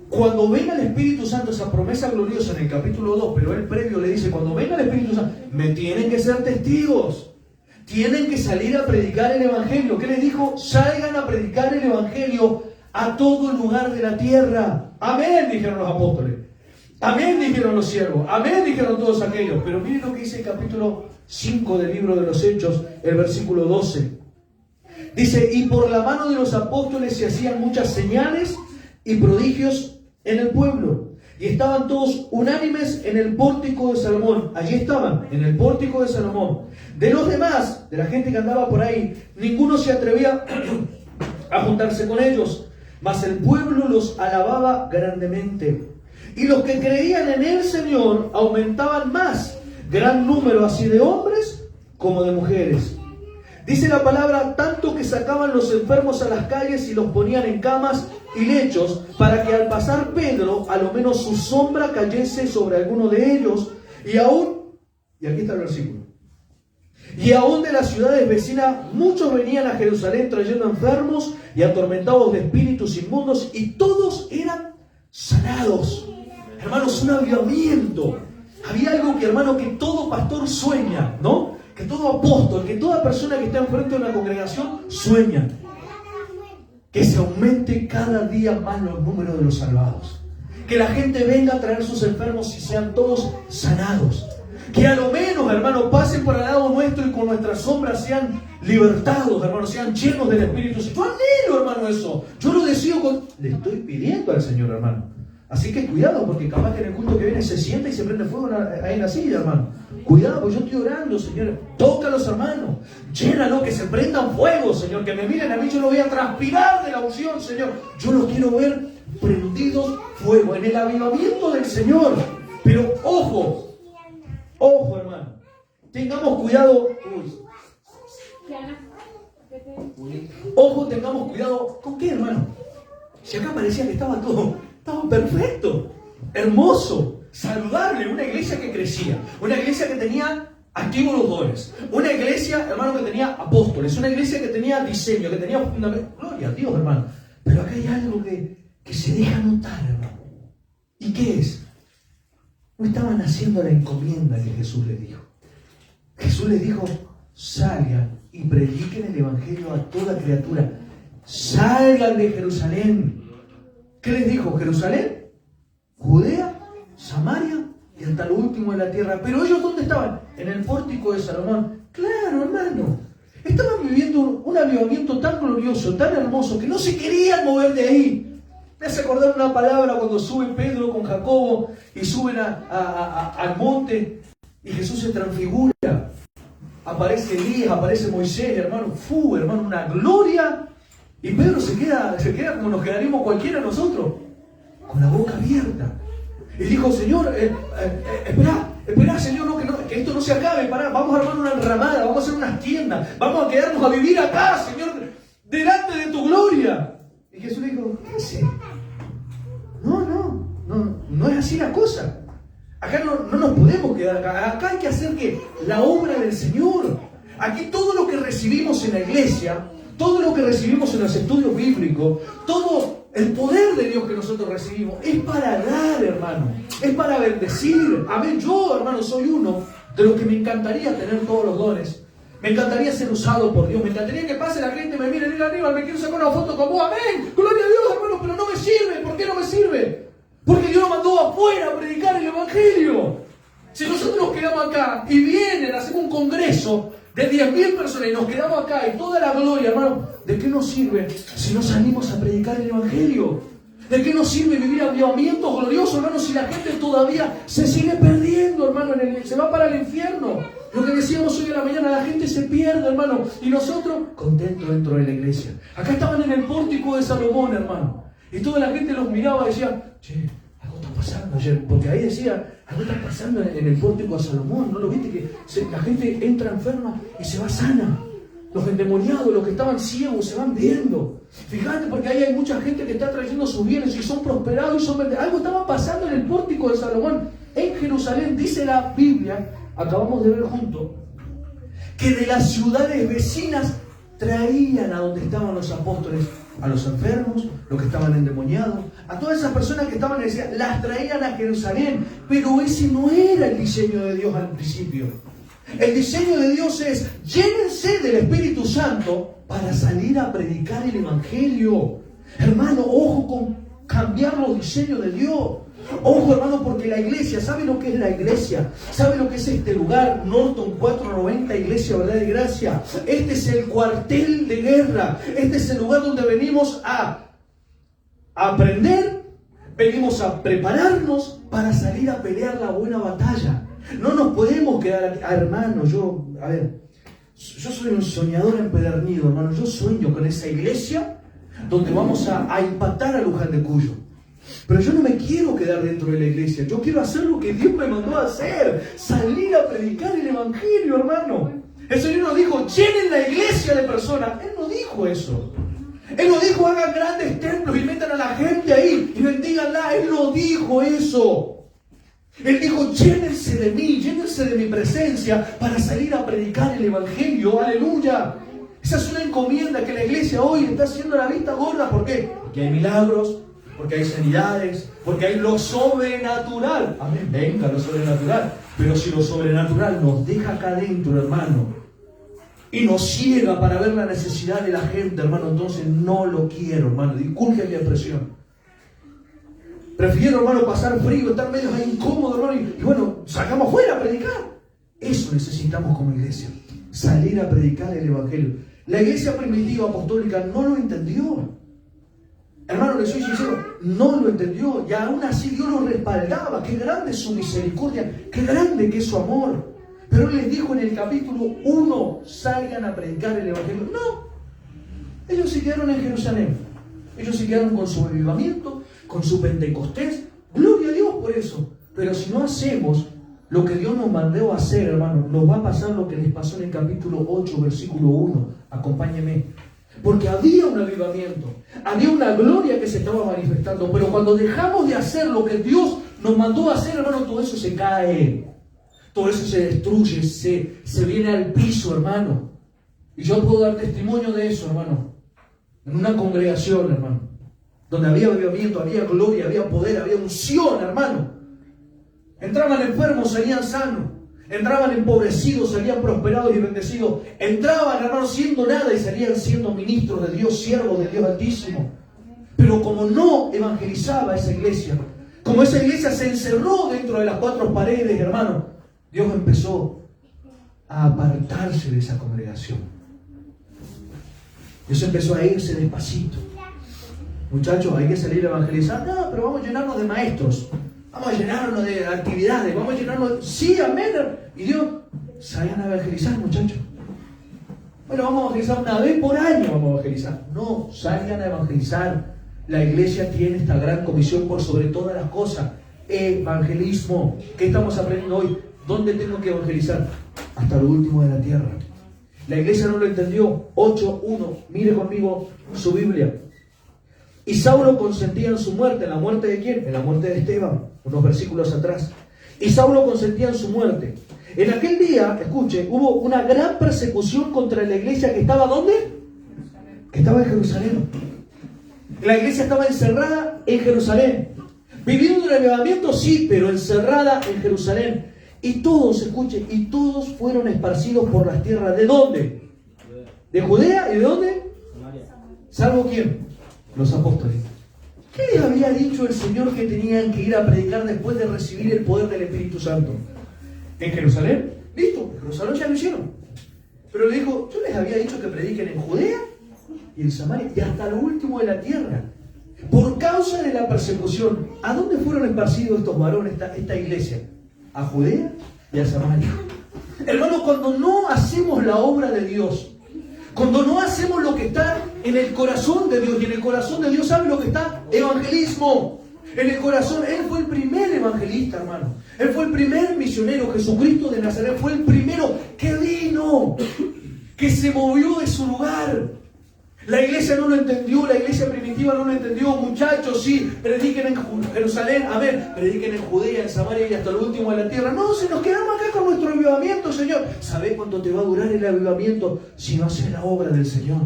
cuando venga el Espíritu Santo, esa promesa gloriosa en el capítulo 2, pero él previo le dice: cuando venga el Espíritu Santo, me tienen que ser testigos, tienen que salir a predicar el evangelio. ¿Qué les dijo? Salgan a predicar el evangelio a todo lugar de la tierra. Amén, dijeron los apóstoles. Amén, dijeron los siervos. Amén, dijeron todos aquellos. Pero miren lo que dice el capítulo 5 del libro de los Hechos, el versículo 12. Dice: y por la mano de los apóstoles se hacían muchas señales y prodigios en el pueblo. Y estaban todos unánimes en el pórtico de Salomón. Allí estaban, en el pórtico de Salomón. De los demás, de la gente que andaba por ahí, ninguno se atrevía a juntarse con ellos, mas el pueblo los alababa grandemente. Y los que creían en el Señor aumentaban más, gran número así de hombres como de mujeres. Dice la palabra: tanto que sacaban los enfermos a las calles y los ponían en camas y lechos, para que al pasar Pedro, a lo menos su sombra cayese sobre alguno de ellos. Y aquí está el versículo, y aún de las ciudades vecinas muchos venían a Jerusalén trayendo enfermos y atormentados de espíritus inmundos, y todos eran sanados. Hermanos, un avivamiento. Había algo que, hermano, que todo pastor sueña, ¿no? Que todo apóstol, que toda persona que está enfrente de una congregación sueña. Que se aumente cada día más los números de los salvados. Que la gente venga a traer sus enfermos y sean todos sanados. Que a lo menos, hermano, pasen por al lado nuestro y con nuestras sombras sean libertados, hermano, sean llenos del Espíritu Santo. Yo anhelo, hermano, eso. Yo lo deseo le estoy pidiendo al Señor, hermano. Así que cuidado, porque capaz que en el culto que viene se sienta y se prende fuego ahí en la silla, hermano. Cuidado, porque yo estoy orando, Señor. Toca a los hermanos. Llénalo, que se prendan fuego, Señor. Que me miren a mí, yo lo voy a transpirar de la unción, Señor. Yo los quiero ver prendidos fuego, en el avivamiento del Señor. Pero ojo, hermano. Tengamos cuidado. Ojo, tengamos cuidado. ¿Con qué, hermano? Si acá parecía que estaba perfecto, hermoso, saludable, una iglesia que crecía, una iglesia que tenía activos los dones, una iglesia, hermano, que tenía apóstoles, una iglesia que tenía diseño, que tenía fundamento. Gloria a Dios, hermano. Pero acá hay algo que se deja notar, hermano. ¿Y qué es? No estaban haciendo la encomienda que Jesús les dijo. Jesús les dijo: salgan y prediquen el evangelio a toda criatura. Salgan de Jerusalén. ¿Qué les dijo? Jerusalén, Judea, Samaria y hasta lo último de la tierra. Pero ellos, ¿dónde estaban? En el pórtico de Salomón. Claro, hermano. Estaban viviendo un avivamiento tan glorioso, tan hermoso, que no se querían mover de ahí. Me hace acordar una palabra cuando sube Pedro con Jacobo y suben al monte y Jesús se transfigura. Aparece Elías, aparece Moisés, hermano. Hermano, una gloria. Y Pedro se queda como nos quedaríamos cualquiera de nosotros, con la boca abierta. Y dijo: Señor, espera, Señor, que esto no se acabe. Vamos a armar una enramada, vamos a hacer unas tiendas, vamos a quedarnos a vivir acá, Señor, delante de tu gloria. Y Jesús le dijo: ¿qué hace? No es así la cosa. Acá no nos podemos quedar acá. Acá hay que hacer la obra del Señor. Aquí todo lo que recibimos en la iglesia, todo lo que recibimos en los estudios bíblicos, todo el poder de Dios que nosotros recibimos, es para dar, hermano. Es para bendecir. Amén. Yo, hermano, soy uno de los que me encantaría tener todos los dones. Me encantaría ser usado por Dios. Me encantaría que pase la gente, me mire y diga: Aníbal, me quiero sacar una foto con vos. Amén. Gloria a Dios, hermano, pero no me sirve. ¿Por qué no me sirve? Porque Dios nos mandó afuera a predicar el Evangelio. Si nosotros nos quedamos acá y vienen, hacemos un congreso de 10.000 personas y nos quedamos acá y toda la gloria, hermano, ¿de qué nos sirve si no salimos a predicar el Evangelio? ¿De qué nos sirve vivir avivamientos gloriosos, hermano, si la gente todavía se sigue perdiendo, hermano, se va para el infierno? Lo que decíamos hoy en la mañana, la gente se pierde, hermano, y nosotros contentos dentro de la iglesia. Acá estaban en el pórtico de Salomón, hermano, y toda la gente los miraba y decía: che, algo está pasando ayer, porque ahí decía: algo está pasando en el pórtico de Salomón. ¿No lo viste? Que la gente entra enferma y se va sana. Los endemoniados, los que estaban ciegos, se van viendo. Fíjate, porque ahí hay mucha gente que está trayendo sus bienes y son prosperados y son vendidos. Algo estaba pasando en el pórtico de Salomón, en Jerusalén. Dice la Biblia, acabamos de ver juntos, que de las ciudades vecinas traían a donde estaban los apóstoles a los enfermos, los que estaban endemoniados, a todas esas personas que estaban, decían, las traían a Jerusalén. Pero ese no era el diseño de Dios al principio. El diseño de Dios es: llénense del Espíritu Santo para salir a predicar el Evangelio. Hermano, ojo con cambiar los diseños de Dios. Ojo, hermano, porque la iglesia, ¿sabe lo que es la iglesia? ¿Sabe lo que es este lugar? Norton 490, Iglesia Verdad y Gracia. Este es el cuartel de guerra. Este es el lugar donde venimos a aprender, venimos a prepararnos para salir a pelear la buena batalla. No nos podemos quedar aquí. Hermano, yo soy un soñador empedernido, hermano. Yo sueño con esa iglesia donde vamos a impactar a Luján de Cuyo. Pero yo no me quiero quedar dentro de la iglesia. Yo quiero hacer lo que Dios me mandó a hacer. Salir a predicar el Evangelio, hermano. El Señor nos dijo: llenen la iglesia de personas. Él no dijo eso. Él no dijo: hagan grandes templos y metan a la gente ahí y bendíganla. Él no dijo eso. Él dijo: llénense de mí, llénense de mi presencia para salir a predicar el Evangelio. ¡Aleluya! Esa es una encomienda que la iglesia hoy está haciendo a la vista gorda. ¿Por qué? Porque hay milagros, porque hay sanidades, porque hay lo sobrenatural. Amén, venga lo sobrenatural. Pero si lo sobrenatural nos deja acá adentro, hermano, y nos ciega para ver la necesidad de la gente, hermano, entonces no lo quiero, hermano. Disculpe mi expresión. Prefiero, hermano, pasar frío, estar medio incómodo, hermano, y bueno, salgamos fuera a predicar. Eso necesitamos como iglesia, salir a predicar el Evangelio. La iglesia primitiva apostólica no lo entendió. Hermano, le soy sincero, no lo entendió, y aún así Dios lo respaldaba. Qué grande es su misericordia, qué grande que es su amor. Pero Él les dijo en el capítulo 1, salgan a predicar el Evangelio. No, ellos se quedaron en Jerusalén. Ellos se quedaron con su avivamiento, con su Pentecostés. Gloria a Dios por eso. Pero si no hacemos lo que Dios nos mandó a hacer, hermano, nos va a pasar lo que les pasó en el capítulo 8, versículo 1. Acompáñeme. Porque había un avivamiento, había una gloria que se estaba manifestando. Pero cuando dejamos de hacer lo que Dios nos mandó a hacer, hermano, todo eso se cae. Todo eso se destruye, se viene al piso, hermano. Y yo puedo dar testimonio de eso, hermano. En una congregación, hermano, donde había avivamiento, había gloria, había poder, había unción, hermano. Entraban enfermos, salían sanos. Entraban empobrecidos, salían prosperados y bendecidos. Entraban, hermano, siendo nada y salían siendo ministros de Dios, siervos de Dios Altísimo. Pero como no evangelizaba esa iglesia, como esa iglesia se encerró dentro de las cuatro paredes, hermano, Dios empezó a apartarse de esa congregación. Dios empezó a irse despacito. Muchachos, hay que salir a evangelizar. No, pero vamos a llenarnos de maestros. Vamos a llenarnos de actividades. Vamos a llenarnos... Sí, amén. Y Dios, salgan a evangelizar, muchachos. Bueno, vamos a evangelizar una vez por año. Vamos a evangelizar. No, salgan a evangelizar. La iglesia tiene esta gran comisión por sobre todas las cosas. Evangelismo. ¿Qué estamos aprendiendo hoy? ¿Dónde tengo que evangelizar? Hasta lo último de la tierra. La iglesia no lo entendió. 8:1. Mire conmigo su Biblia. Y Saulo consentía en su muerte. ¿En la muerte de quién? En la muerte de Esteban. Unos versículos atrás. Y Saulo consentía en su muerte. En aquel día, escuche, hubo una gran persecución contra la iglesia que estaba ¿dónde? Que estaba en Jerusalén. La iglesia estaba encerrada en Jerusalén. Viviendo un avivamiento, sí, pero encerrada en Jerusalén. Y todos, escuchen, y todos fueron esparcidos por las tierras. ¿De dónde? ¿De Judea? ¿Y de dónde? ¿Salvo quién? Los apóstoles. ¿Qué les había dicho el Señor que tenían que ir a predicar después de recibir el poder del Espíritu Santo? ¿En Jerusalén? Listo, en Jerusalén ya lo hicieron. Pero le dijo, yo les había dicho que prediquen en Judea y en Samaria y hasta lo último de la tierra. Por causa de la persecución, ¿a dónde fueron esparcidos estos varones, esta iglesia? A Judea y a Samaria. Hermanos, cuando no hacemos la obra de Dios, cuando no hacemos lo que está en el corazón de Dios, y en el corazón de Dios, ¿sabe lo que está? Evangelismo. En el corazón, Él fue el primer evangelista, hermano. Él fue el primer misionero. Jesucristo de Nazaret fue el primero que vino, que se movió de su lugar. La iglesia no lo entendió, la iglesia primitiva no lo entendió. Muchachos, sí, prediquen en Jerusalén, a ver, prediquen en Judea, en Samaria y hasta lo último de la tierra. No, si nos quedamos acá con nuestro avivamiento, Señor. ¿Sabés cuánto te va a durar el avivamiento si no haces la obra del Señor?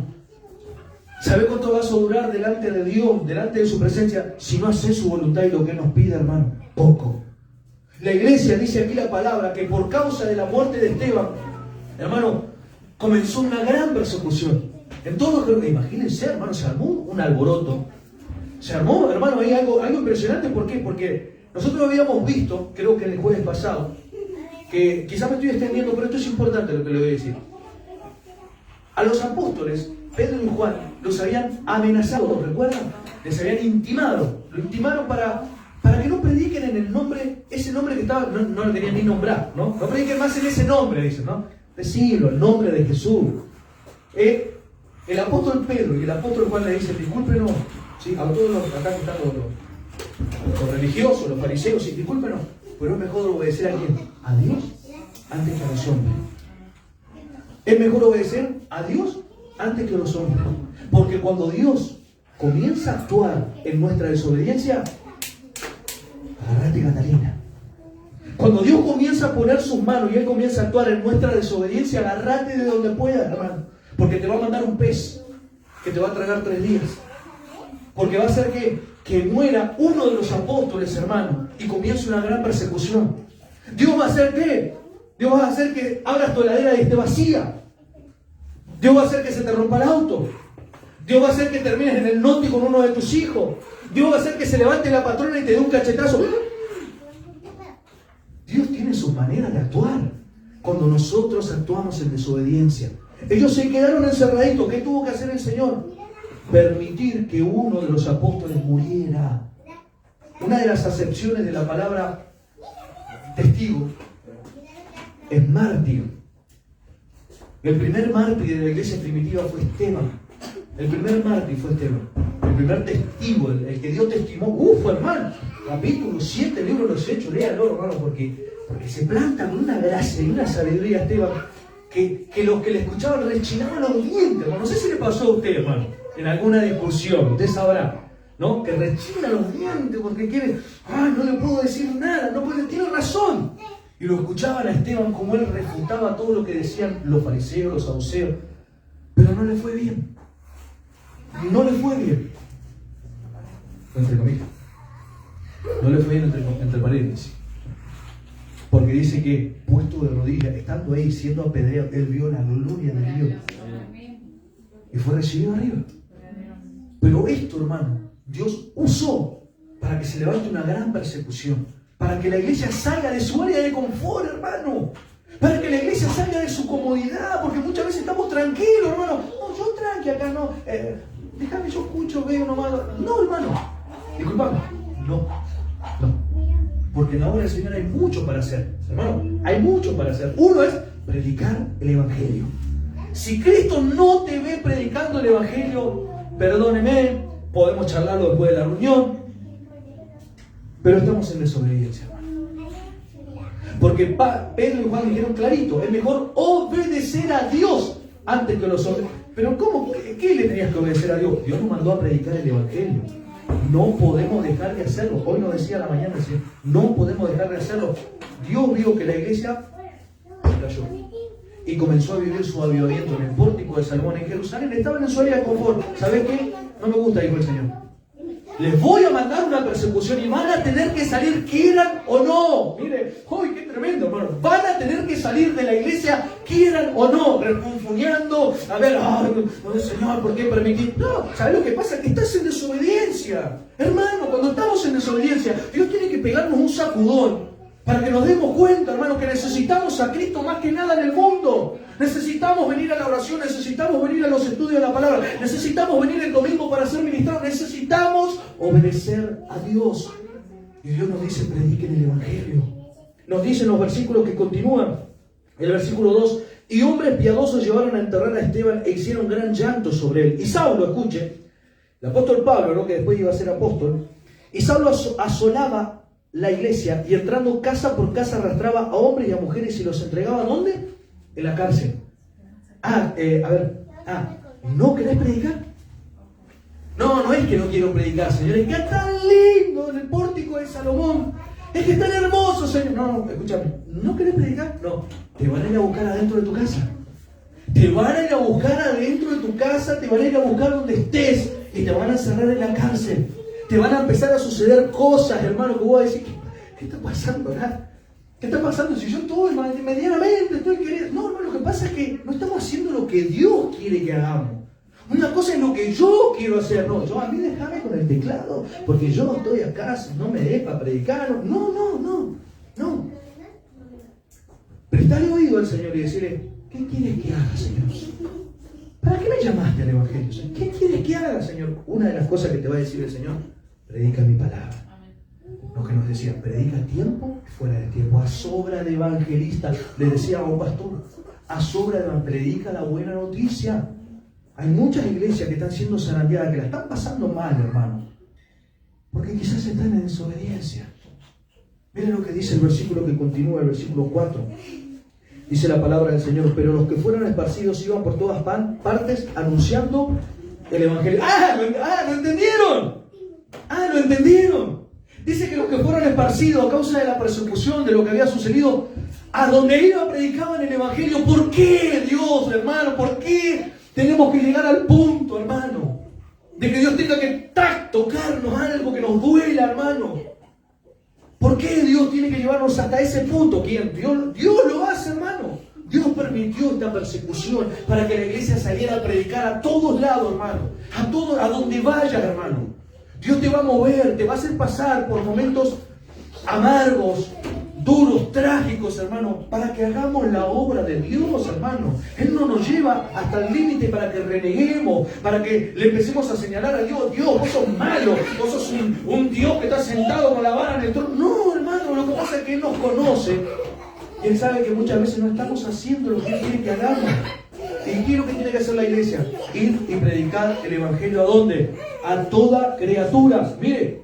¿Sabés cuánto vas a durar delante de Dios, delante de su presencia, si no haces su voluntad y lo que nos pide, hermano? Poco. La iglesia dice aquí la palabra que por causa de la muerte de Esteban, hermano, comenzó una gran persecución. En todo, imagínense, hermano, se armó un alboroto. Se armó, hermano, hay algo impresionante. ¿Por qué? Porque nosotros habíamos visto, creo que el jueves pasado, que quizás me estoy extendiendo, pero esto es importante lo que le voy a decir. A los apóstoles, Pedro y Juan, los habían amenazado, ¿recuerdan? Les habían intimado. Lo intimaron para que no prediquen en el nombre, ese nombre que estaba, no lo querían ni nombrar, ¿no? No prediquen más en ese nombre, dicen, ¿no? Decirlo, el nombre de Jesús. El apóstol Pedro y el apóstol Juan le dicen, discúlpenos, ¿sí? A todos los, acá que están los religiosos, los fariseos, sí, discúlpenos, pero es mejor obedecer a quién, a Dios, antes que a los hombres. Es mejor obedecer a Dios antes que a los hombres. Porque cuando Dios comienza a actuar en nuestra desobediencia, agárrate, Catalina. Cuando Dios comienza a poner sus manos y Él comienza a actuar en nuestra desobediencia, agárrate de donde puedas, hermano. Porque te va a mandar un pez que te va a tragar 3 días. Porque va a hacer que muera uno de los apóstoles, hermano, y comience una gran persecución. Dios va a hacer ¿qué? Dios va a hacer que abras tu heladera y esté vacía. Dios va a hacer que se te rompa el auto. Dios va a hacer que termines en el noti con uno de tus hijos. Dios va a hacer que se levante la patrona y te dé un cachetazo. Dios tiene sus maneras de actuar cuando nosotros actuamos en desobediencia. Ellos se quedaron encerraditos. ¿Qué tuvo que hacer el Señor? Permitir que uno de los apóstoles muriera. Una de las acepciones de la palabra testigo es mártir. El primer mártir de la iglesia primitiva fue Esteban. El primer mártir fue Esteban. El primer testigo, el que dio testimonio. Hermano, capítulo 7, libro de los Hechos, léalo, hermano, porque se planta con una gracia y una sabiduría Esteban, que los que le escuchaban rechinaban los dientes, hermano. No sé si le pasó a usted, hermano, en alguna discusión, usted sabrá, ¿no? Que rechina los dientes porque quiere, no le puedo decir nada, no puede, tiene razón. Y lo escuchaban a Esteban como él refutaba todo lo que decían los fariseos, los saduceos, pero no le fue bien. No le fue bien. Entre comillas. No le fue bien entre paréntesis. Porque dice que, puesto de rodillas, estando ahí, siendo apedreado, él vio la gloria de Dios. Y fue recibido arriba. Pero esto, hermano, Dios usó para que se levante una gran persecución. Para que la iglesia salga de su área de confort, hermano. Para que la iglesia salga de su comodidad. Porque muchas veces estamos tranquilos, hermano. No, yo tranqui acá, no. Déjame, yo escucho, veo nomás. No, hermano. Disculpame. No. Porque en la obra del Señor hay mucho para hacer. Hermano, hay mucho para hacer. Uno es predicar el Evangelio. Si Cristo no te ve predicando el Evangelio, perdóneme, podemos charlarlo después de la reunión, pero estamos en desobediencia, hermano. Porque Pedro y Juan dijeron clarito, es mejor obedecer a Dios antes que a los hombres. Pero ¿cómo? ¿Qué le tenías que obedecer a Dios? Dios nos mandó a predicar el Evangelio. No podemos dejar de hacerlo. Hoy nos decía a la mañana, no podemos dejar de hacerlo. Dios vio que la iglesia cayó y comenzó a vivir su avivamiento en el pórtico de Salomón en Jerusalén. Estaban en su área de confort. ¿Sabes qué? No me gusta, dijo el Señor. Les voy a mandar una persecución y van a tener que salir, quieran o no. Mire, ¡uy, qué tremendo, hermano! Van a tener que salir de la iglesia, quieran o no, refunfuñando. A ver, no, Señor, ¿por qué permití? No, ¿sabes lo que pasa? Que estás en desobediencia. Hermano, cuando estamos en desobediencia, Dios tiene que pegarnos un sacudón para que nos demos cuenta, hermano, que necesitamos a Cristo más que nada en el mundo. Necesitamos venir a la oración, necesitamos venir a los estudios de la palabra, necesitamos venir el domingo para ser ministrados, necesitamos obedecer a Dios. Y Dios nos dice, prediquen el Evangelio. Nos dice en los versículos que continúan, el versículo 2, y hombres piadosos llevaron a enterrar a Esteban e hicieron gran llanto sobre él. Y Saulo, escuche, el apóstol Pablo, ¿no?, que después iba a ser apóstol, y Saulo asolaba la iglesia y entrando casa por casa arrastraba a hombres y a mujeres y los entregaba, ¿dónde? En la cárcel. ¿No querés predicar? No es que no quiero predicar, Señor, es que es tan lindo en el pórtico de Salomón, es que es tan hermoso, Señor. No, escúchame, ¿no querés predicar? No, te van a ir a buscar adentro de tu casa. Te van a ir a buscar adentro de tu casa, te van a ir a buscar donde estés y te van a encerrar en la cárcel. Te van a empezar a suceder cosas, hermano, que vos vas a decir, ¿qué está pasando acá? ¿Qué está pasando? Si yo estoy medianamente, estoy queriendo. No, lo que pasa es que no estamos haciendo lo que Dios quiere que hagamos. Una cosa es lo que yo quiero hacer. No, a mí déjame con el teclado, porque yo estoy acá, no me des para predicar. No. Prestarle oído al Señor y decirle, ¿qué quieres que haga, Señor? ¿Para qué me llamaste al Evangelio, Señor? ¿Qué quieres que haga, Señor? Una de las cosas que te va a decir el Señor, predica mi palabra. Lo que nos decía, predica a tiempo y fuera de tiempo, a sobra de evangelista. Le decía a un pastor, a sobra de predica la buena noticia. Hay muchas iglesias que están siendo zarandeadas, que la están pasando mal, hermano, porque quizás están en desobediencia. Miren lo que dice el versículo que continúa, el versículo 4. Dice la palabra del Señor, pero los que fueron esparcidos iban por todas partes anunciando el Evangelio. ¿Lo entendieron? ¿Lo entendieron? Dice que los que fueron esparcidos a causa de la persecución, de lo que había sucedido, a donde iban predicaban el Evangelio. ¿Por qué, Dios, hermano? ¿Por qué tenemos que llegar al punto, hermano, de que Dios tenga que tocarnos algo que nos duela, hermano? ¿Por qué Dios tiene que llevarnos hasta ese punto? ¿Quién? Dios lo hace, hermano. Dios permitió esta persecución para que la iglesia saliera a predicar a todos lados, hermano. A donde vayas, hermano. Dios te va a mover, te va a hacer pasar por momentos amargos, duros, trágicos, hermano, para que hagamos la obra de Dios, hermano. Él no nos lleva hasta el límite para que reneguemos, para que le empecemos a señalar a Dios, vos sos malo, vos sos un Dios que está sentado con la vara en el trono. No, hermano, lo que pasa es que Él nos conoce. Él sabe que muchas veces no estamos haciendo lo que Él quiere que hagamos. ¿Y qué es lo que tiene que hacer la iglesia? Ir y predicar el Evangelio ¿a dónde? A toda criatura. Mire,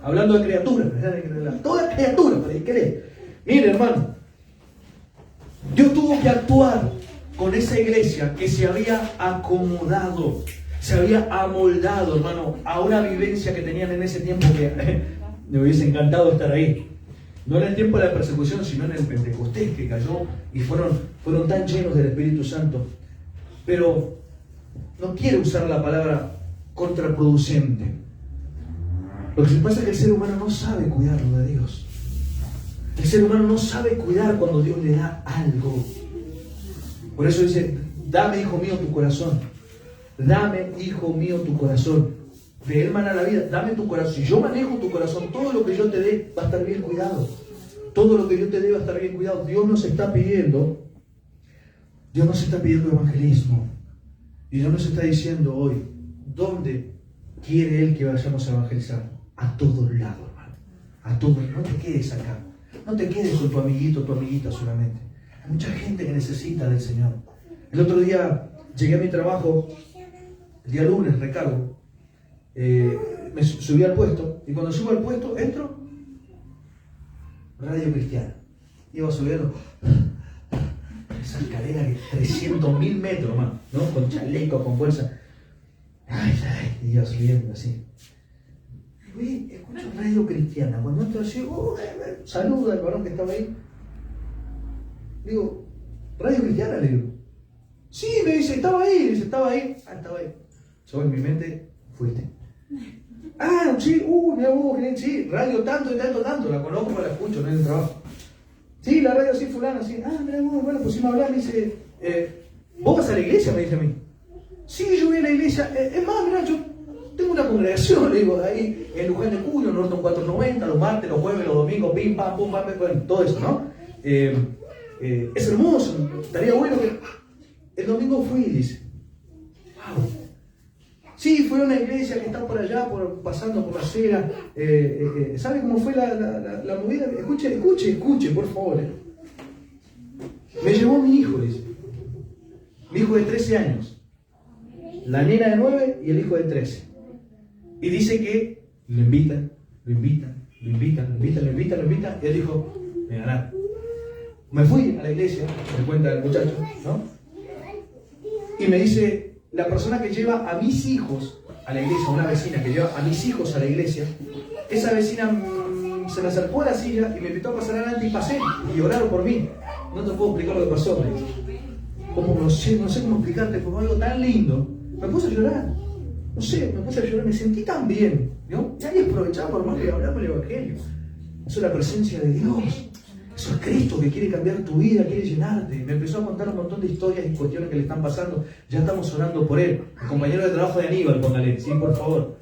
hablando de criaturas, toda criatura, predíquele. Mire, hermano, Dios tuvo que actuar con esa iglesia que se había acomodado, se había amoldado, hermano, a una vivencia que tenían en ese tiempo que me hubiese encantado estar ahí. No en el tiempo de la persecución, sino en el Pentecostés que cayó y fueron tan llenos del Espíritu Santo. Pero no quiero usar la palabra contraproducente. Lo que pasa es que el ser humano no sabe cuidarlo de Dios. El ser humano no sabe cuidar cuando Dios le da algo. Por eso dice, dame, hijo mío, tu corazón. Dame, hijo mío, tu corazón. De Él mana la vida, dame tu corazón. Si yo manejo tu corazón, todo lo que yo te dé va a estar bien cuidado. Todo lo que yo te dé va a estar bien cuidado. Dios nos está pidiendo evangelismo. Y Dios nos está diciendo hoy, ¿dónde quiere Él que vayamos a evangelizar? A todos lados, hermano. A todos. No te quedes acá. No te quedes con tu amiguito, tu amiguita solamente. Hay mucha gente que necesita del Señor. El otro día llegué a mi trabajo, el día lunes, recargo. Me subí al puesto. Y cuando subo al puesto, entro. Radio Cristiana. Iba subiendo. Esa escalera de 300.000 metros, man, ¿no? Con chaleco, con fuerza. Y iba subiendo así. Y escucho Radio Cristiana. Cuando entro así, saluda al varón que estaba ahí. Digo, ¿Radio Cristiana? Le digo. Sí, me dice, estaba ahí. Estaba ahí. Estaba ahí. Yo en mi mente, fuiste. sí, mira vos, sí, radio tanto y tanto, tanto, la conozco, la escucho, no es el trabajo. Sí, la radio sí, fulano, sí, mira vos, bueno, pusimos a hablar, me dice, ¿vos vas a la iglesia? Me dice a mí. Sí, yo voy a la iglesia, es más, mira, yo tengo una congregación, le digo, ahí en Luján de Cuyo, Norton 490, los martes, los jueves, los domingos, pim, pam, pum, pam, bueno, todo eso, ¿no? Es hermoso, estaría bueno que... El domingo fui, dice. Wow. Sí, fue a una iglesia que está por allá, pasando por la acera. ¿Sabe cómo fue la movida? Escuche, por favor. Me llevó mi hijo, dice. Mi hijo de 13 años. La nena de 9 y el hijo de 13. Y dice que lo invitan. Y él dijo, me ganaron. Me fui a la iglesia, me cuenta el muchacho, ¿no? Y me dice, la persona que lleva a mis hijos a la iglesia, una vecina que lleva a mis hijos a la iglesia, esa vecina se me acercó a la silla y me invitó a pasar adelante y pasé, y oraron por mí. No te puedo explicar lo que pasó, me dice. No sé cómo explicarte, fue algo tan lindo. Me puse a llorar. Me sentí tan bien, ¿no? Y ahí aprovechaba, hermano, y hablamos del Evangelio. Eso es la presencia de Dios. Eso es Cristo que quiere cambiar tu vida, quiere llenarte. Me empezó a contar un montón de historias y cuestiones que le están pasando. Ya estamos orando por él. El compañero de trabajo de Aníbal, póngale, sí, por favor.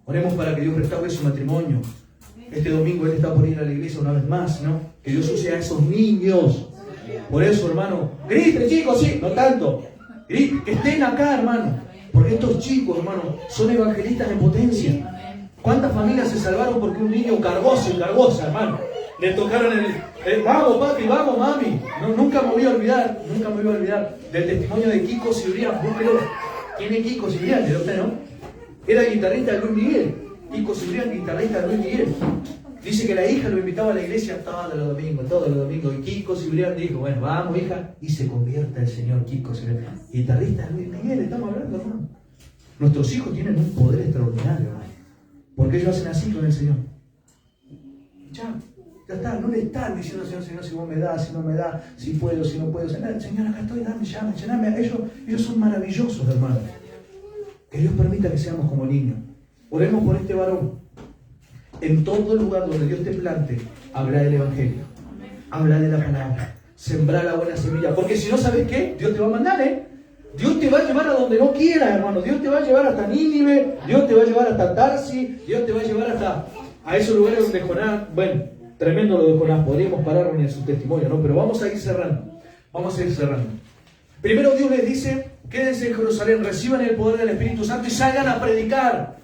Oremos para que Dios restaure su matrimonio. Este domingo él está por ir a la iglesia una vez más, ¿no? Que Dios use a esos niños. Por eso, hermano, griten, chicos, sí, no tanto. Que estén acá, hermano. Porque estos chicos, hermano, son evangelistas en potencia. ¿Cuántas familias se salvaron porque un niño cargoso, hermano? Le tocaron vamos papi, vamos mami. No, nunca me voy a olvidar del testimonio de Kiko Cibrián. Búsquelo. ¿Quién es Kiko Cibrián? ¿De usted, no? Era guitarrista de Luis Miguel. Kiko Cibrián, guitarrista de Luis Miguel. Dice que la hija lo invitaba a la iglesia todos los domingos. Y Kiko Cibrián dijo, bueno, vamos hija. Y se convierte el señor Kiko Cibrián. Guitarrista de Luis Miguel, estamos hablando, hermano. Nuestros hijos tienen un poder extraordinario, hermano. Porque ellos hacen así con el Señor. Ya está, no le están diciendo al Señor, si vos me das, si no me das, si puedo, si no puedo. Señor, acá estoy, dame, llename. Ellos son maravillosos, hermano. Que Dios permita que seamos como niños. Oremos por este varón. En todo lugar donde Dios te plante, habla del Evangelio. Habla de la palabra. Sembrar la buena semilla. Porque si no, ¿sabes qué? Dios te va a mandar, Dios te va a llevar a donde no quieras, hermano. Dios te va a llevar hasta Nínive, Dios te va a llevar hasta Tarsi, Dios te va a llevar hasta a esos lugares donde Jonás, bueno, tremendo lo de Jonás, podríamos pararnos en su testimonio, ¿no? Pero vamos a ir cerrando. Primero Dios les dice, quédense en Jerusalén, reciban el poder del Espíritu Santo y salgan a predicar.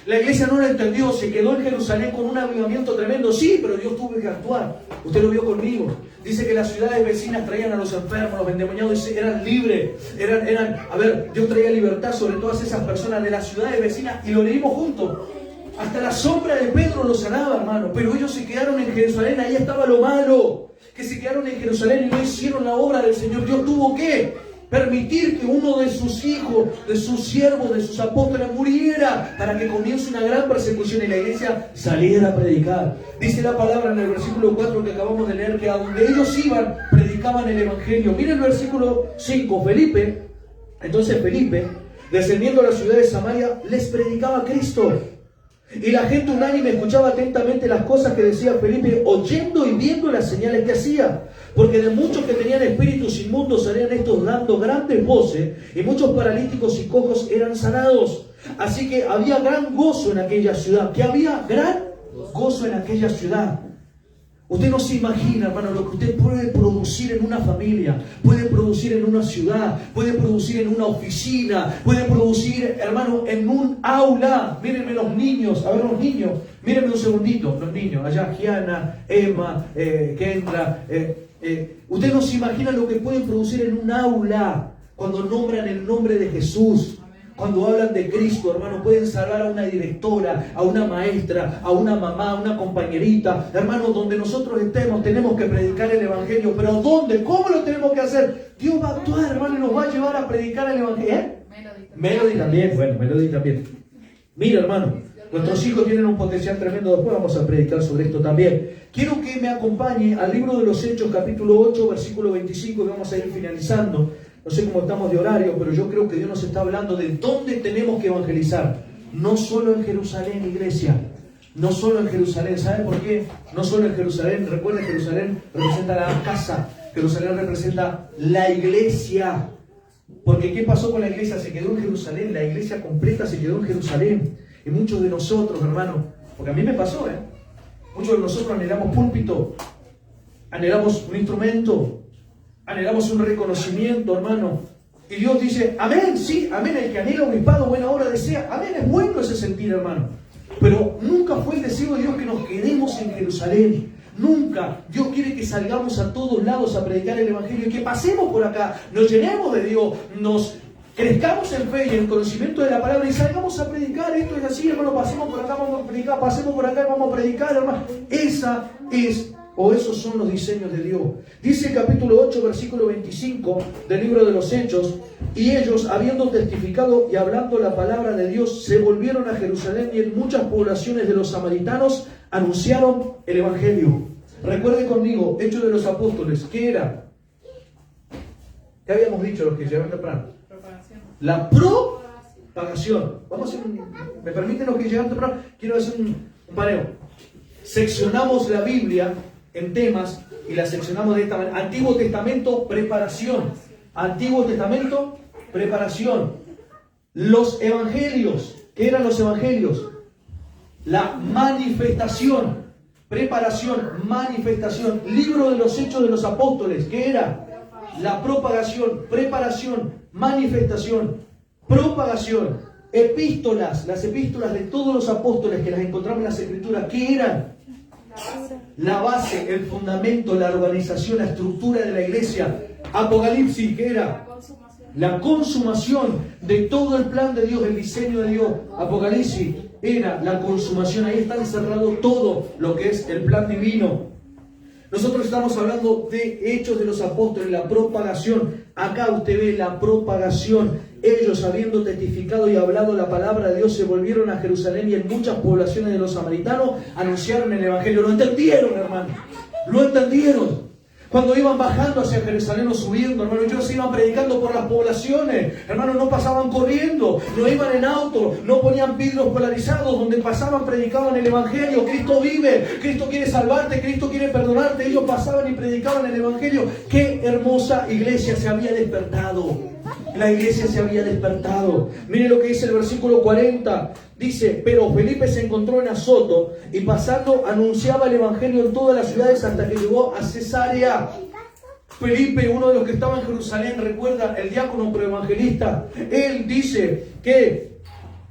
La iglesia no lo entendió, se quedó en Jerusalén con un avivamiento tremendo. Sí, pero Dios tuvo que actuar. Usted lo vio conmigo. Dice que las ciudades vecinas traían a los enfermos, los endemoniados, eran libres. Dios traía libertad sobre todas esas personas de las ciudades vecinas y lo leímos juntos. Hasta la sombra de Pedro lo sanaba, hermano. Pero ellos se quedaron en Jerusalén, ahí estaba lo malo. Que se quedaron en Jerusalén y no hicieron la obra del Señor. Dios tuvo que permitir que uno de sus hijos, de sus siervos, de sus apóstoles muriera para que comience una gran persecución y la iglesia saliera a predicar. Dice la palabra en el versículo 4 que acabamos de leer que a donde ellos iban, predicaban el Evangelio. Miren el versículo 5, Entonces Felipe, descendiendo a la ciudad de Samaria, les predicaba a Cristo. Y la gente unánime escuchaba atentamente las cosas que decía Felipe, oyendo y viendo las señales que hacía. Porque de muchos que tenían espíritus inmundos salían estos dando grandes voces, y muchos paralíticos y cojos eran sanados. Así que había gran gozo en aquella ciudad. Que había gran gozo en aquella ciudad. Usted no se imagina, hermano, lo que usted puede producir en una familia, puede producir en una ciudad, puede producir en una oficina, puede producir, hermano, en un aula. Mírenme los niños, los niños, mírenme un segundito, los niños, allá Gianna, Emma, Kendra. Usted no se imagina lo que pueden producir en un aula cuando nombran el nombre de Jesús. Cuando hablan de Cristo, hermano, pueden salvar a una directora, a una maestra, a una mamá, a una compañerita. Hermano, donde nosotros estemos, tenemos que predicar el Evangelio. ¿Pero dónde? ¿Cómo lo tenemos que hacer? Dios va a actuar, hermano, y nos va a llevar a predicar el Evangelio. Melody también. Bueno, Melody también. Mira, hermano, nuestros hijos tienen un potencial tremendo. Después vamos a predicar sobre esto también. Quiero que me acompañe al libro de los Hechos, capítulo 8, versículo 25, y vamos a ir finalizando. No sé cómo estamos de horario, pero yo creo que Dios nos está hablando de dónde tenemos que evangelizar. No solo en Jerusalén, iglesia. No solo en Jerusalén. ¿Saben por qué? No solo en Jerusalén. Recuerden, Jerusalén representa la casa. Jerusalén representa la iglesia. Porque ¿qué pasó con la iglesia? Se quedó en Jerusalén. La iglesia completa se quedó en Jerusalén. Y muchos de nosotros, hermano, porque a mí me pasó, muchos de nosotros anhelamos púlpito, anhelamos un instrumento, anhelamos un reconocimiento, hermano. Y Dios dice, amén, sí, amén, el que anhela obispado, buena obra desea. Amén, es bueno ese sentir, hermano. Pero nunca fue el deseo de Dios que nos quedemos en Jerusalén. Nunca. Dios quiere que salgamos a todos lados a predicar el Evangelio y que pasemos por acá, nos llenemos de Dios, nos crezcamos en fe y en conocimiento de la palabra y salgamos a predicar. Esto es así, hermano, pasemos por acá, vamos a predicar, pasemos por acá y vamos a predicar, hermano. Esos son los diseños de Dios. Dice el capítulo 8, versículo 25 del libro de los Hechos: y ellos, habiendo testificado y hablando la palabra de Dios, se volvieron a Jerusalén y en muchas poblaciones de los samaritanos anunciaron el Evangelio. Recuerde conmigo, Hechos de los Apóstoles, ¿qué era? ¿Qué habíamos dicho los que llegaron temprano? La propagación. Vamos a hacer ¿me permiten los que llegaron temprano? Quiero hacer un paneo. Seccionamos la Biblia en temas y la seccionamos de esta manera. Antiguo Testamento, preparación. Antiguo Testamento, preparación. Los evangelios. ¿Qué eran los evangelios? La manifestación. Preparación, manifestación. Libro de los Hechos de los Apóstoles. ¿Qué era? La propagación, preparación, manifestación, propagación. Epístolas, las epístolas de todos los apóstoles que las encontramos en las Escrituras. ¿Qué eran? La base, el fundamento, la organización, la estructura de la iglesia. Apocalipsis, ¿qué era? La consumación de todo el plan de Dios, el diseño de Dios. Apocalipsis era la consumación. Ahí está encerrado todo lo que es el plan divino. Nosotros estamos hablando de Hechos de los Apóstoles, la propagación. Acá usted ve la propagación. Ellos, habiendo testificado y hablado la palabra de Dios, se volvieron a Jerusalén y en muchas poblaciones de los samaritanos anunciaron el Evangelio. Lo entendieron, hermano. Lo entendieron. Cuando iban bajando hacia Jerusalén o subiendo, hermano, ellos iban predicando por las poblaciones. Hermano, no pasaban corriendo, no iban en auto, no ponían vidrios polarizados. Donde pasaban, predicaban el Evangelio. Cristo vive, Cristo quiere salvarte, Cristo quiere perdonarte. Ellos pasaban y predicaban el Evangelio. ¡Qué hermosa iglesia se había despertado! La iglesia se había despertado. Mire lo que dice el versículo 40. Dice, pero Felipe se encontró en Azoto y pasando anunciaba el Evangelio en todas las ciudades hasta que llegó a Cesarea. Felipe, uno de los que estaba en Jerusalén, recuerda, el diácono preevangelista, él dice que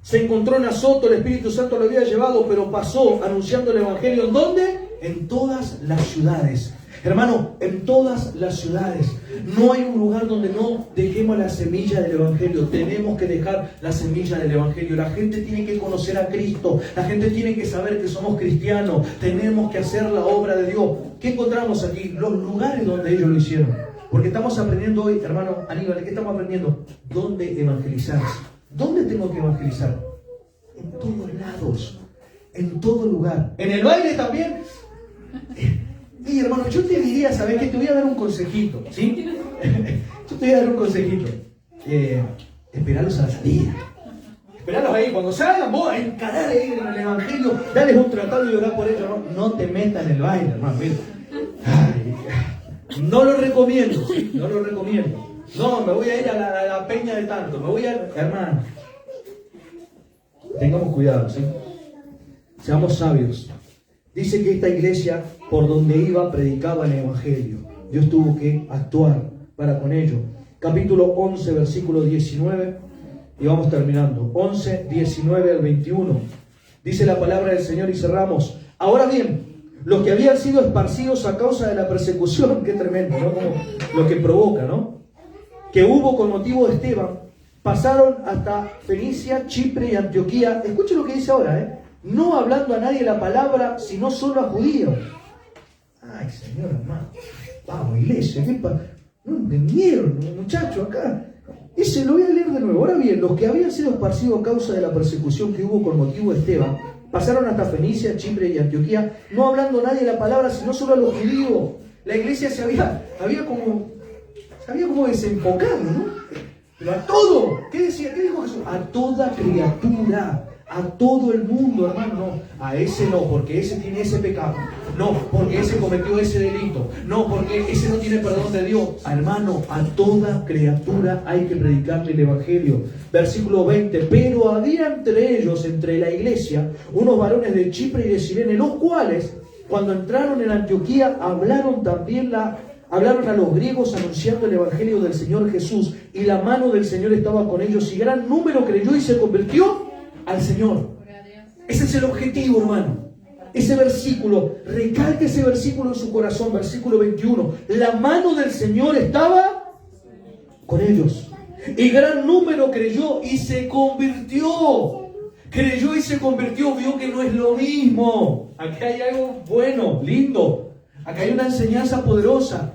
se encontró en Azoto, el Espíritu Santo lo había llevado, pero pasó anunciando el Evangelio. ¿En dónde? En todas las ciudades. Hermano, en todas las ciudades. No hay un lugar donde no dejemos la semilla del Evangelio. Tenemos que dejar la semilla del Evangelio. La gente tiene que conocer a Cristo. La gente tiene que saber que somos cristianos. Tenemos que hacer la obra de Dios. ¿Qué encontramos aquí? Los lugares donde ellos lo hicieron. Porque estamos aprendiendo hoy, hermano Aníbal, ¿qué estamos aprendiendo? ¿Dónde evangelizar? ¿Dónde tengo que evangelizar? En todos lados. En todo lugar. En el baile también. Y hermano, yo te diría, ¿sabes qué? Te voy a dar un consejito, ¿sí? Yo te voy a dar un consejito. Esperarlos a la salida. Esperarlos ahí. Cuando salgan, vos a encarar ahí en el Evangelio, dales un tratado y orar por ellos. No te metas en el baile, hermano. Mira. Ay, no lo recomiendo, ¿sí? No lo recomiendo. No, me voy a ir a la peña de tanto. Me voy a... Hermano, tengamos cuidado, ¿sí? Seamos sabios. Dice que esta iglesia, por donde iba, predicaba el Evangelio. Dios tuvo que actuar para con ello. Capítulo 11, versículo 19. Y vamos terminando. 11, 19 al 21. Dice la palabra del Señor y cerramos. Ahora bien, los que habían sido esparcidos a causa de la persecución, qué tremendo, ¿no? Como lo que provoca, ¿no? Que hubo con motivo de Esteban, pasaron hasta Fenicia, Chipre y Antioquía. Escuchen lo que dice ahora, no hablando a nadie la palabra, sino solo a judíos. Ay, Señor hermano. Vamos, iglesia, no entendieron, muchachos, acá. Ese lo voy a leer de nuevo. Ahora bien, los que habían sido esparcidos a causa de la persecución que hubo con motivo de Esteban, pasaron hasta Fenicia, Chipre y Antioquía, no hablando a nadie la palabra, sino solo a los judíos. La iglesia se había como desenfocado, ¿no? Pero a todo. ¿Qué decía? ¿Qué dijo Jesús? A toda criatura. A todo el mundo, hermano. No, a ese no, porque ese tiene ese pecado. No, porque ese cometió ese delito. No, porque ese no tiene perdón de Dios. Hermano, a toda criatura hay que predicarle el Evangelio. Versículo 20. Pero había entre ellos, entre la iglesia, unos varones de Chipre y de Cirene, los cuales, cuando entraron en Antioquía, hablaron a los griegos anunciando el Evangelio del Señor Jesús, y la mano del Señor estaba con ellos, y gran número creyó y se convirtió al Señor. Ese es el objetivo, hermano. Ese versículo, recalque ese versículo en su corazón, versículo 21. La mano del Señor estaba con ellos, y gran número creyó y se convirtió. Creyó y se convirtió, vio que no es lo mismo. Aquí hay algo bueno, lindo. Acá hay una enseñanza poderosa.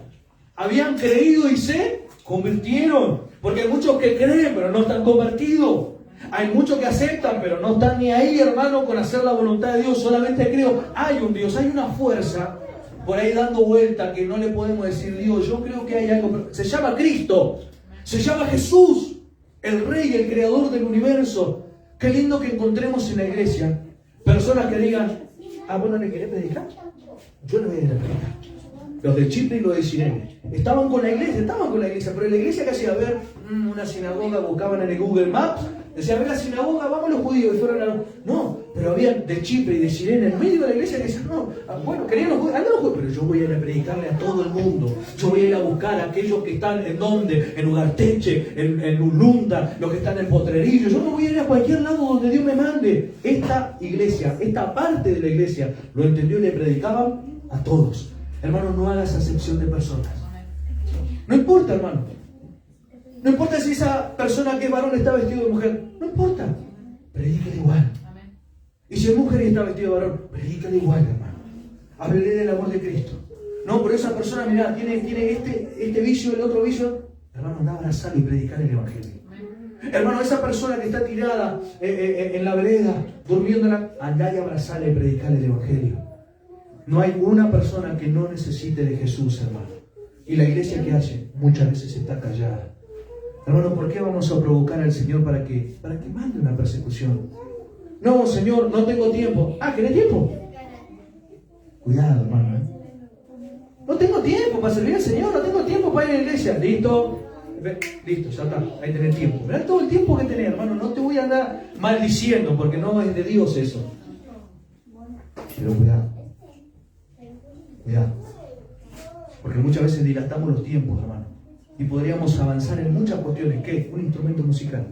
Habían creído y se convirtieron. Porque hay muchos que creen, pero no están convertidos. Hay muchos que aceptan, pero no están ni ahí, hermano, con hacer la voluntad de Dios. Solamente creo. Hay un Dios, hay una fuerza por ahí dando vuelta que no le podemos decir Dios. Yo creo que hay algo, pero se llama Cristo. Se llama Jesús, el Rey, el Creador del universo. Qué lindo que encontremos en la iglesia personas que digan: ah, bueno, ¿le querés predicar? Yo le voy a ir a predicar. Los de Chipre y los de Cirene estaban con la iglesia, pero la iglesia que hacía, a ver, una sinagoga, buscaban en el Google Maps, decía: a ver la sinagoga, vamos los judíos, y fueron a... No, pero había de Chipre y de Cirene en medio de la iglesia que decían: no, bueno, querían los judíos, andan los judíos, pero yo voy a ir a predicarle a todo el mundo. Yo voy a ir a buscar a aquellos que están en donde, en Ugarteche, en Ulunda, los que están en Potrerillo. Yo no voy a ir a cualquier lado donde Dios me mande. Esta iglesia, esta parte de la iglesia, lo entendió y le predicaban a todos. Hermano, no hagas acepción de personas. No importa, hermano. No importa si esa persona que es varón está vestido de mujer. No importa. Predíquele igual. Y si es mujer y está vestido de varón, predíquele igual, hermano. Háblele del amor de Cristo. No, pero esa persona, mirá, tiene este vicio, el otro vicio. Hermano, anda a abrazarlo y predicar el Evangelio. Hermano, esa persona que está tirada en la vereda, durmiendo, andá y abrazarle y predicarle el Evangelio. No hay una persona que no necesite de Jesús, hermano. Y la iglesia, que hace, muchas veces está callada. Hermano, ¿por qué vamos a provocar al Señor para que mande una persecución? No, Señor, no tengo tiempo. Ah, ¿querés tiempo? Cuidado, hermano. No tengo tiempo para servir al Señor, no tengo tiempo para ir a la iglesia. Listo, ya está, ahí tenés tiempo. Mirá todo el tiempo que tenés, hermano. No te voy a andar maldiciendo, porque no es de Dios eso. Pero cuidado. Cuidado. Porque muchas veces dilatamos los tiempos, hermano. Y podríamos avanzar en muchas cuestiones. ¿Qué? Un instrumento musical.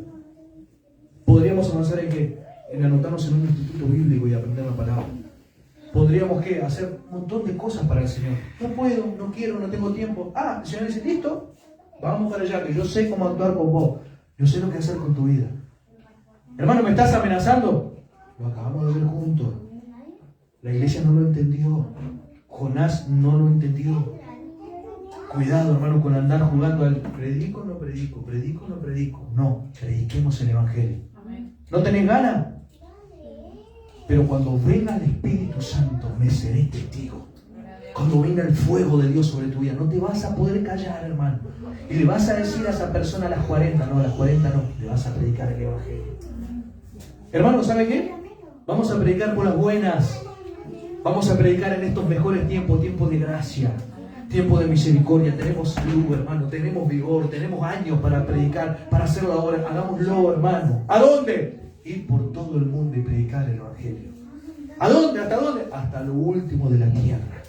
Podríamos avanzar en ¿qué? En anotarnos en un instituto bíblico y aprender la palabra. Podríamos ¿qué? Hacer un montón de cosas para el Señor. No puedo, no quiero, no tengo tiempo. Ah, el Señor dice: listo, vamos para allá, que yo sé cómo actuar con vos. Yo sé lo que hacer con tu vida. Hermano, ¿me estás amenazando? Lo acabamos de ver juntos. La iglesia no lo entendió. Jonás no lo entendió. Cuidado, hermano, con andar jugando al predico, no predico, predico, no predico. No, prediquemos el Evangelio. ¿No tenés ganas? Pero cuando venga el Espíritu Santo, me seré testigo. Cuando venga el fuego de Dios sobre tu vida, no te vas a poder callar, hermano. Y le vas a decir a esa persona a las 40, no, a las 40 no, le vas a predicar el Evangelio. Hermano, ¿sabe qué? Vamos a predicar por las buenas. Vamos a predicar en estos mejores tiempos, tiempos de gracia, tiempos de misericordia. Tenemos luz, hermano, tenemos vigor, tenemos años para predicar, para hacerlo ahora. Hagámoslo, hermano. ¿A dónde? Ir por todo el mundo y predicar el Evangelio. ¿A dónde? ¿Hasta dónde? Hasta lo último de la tierra.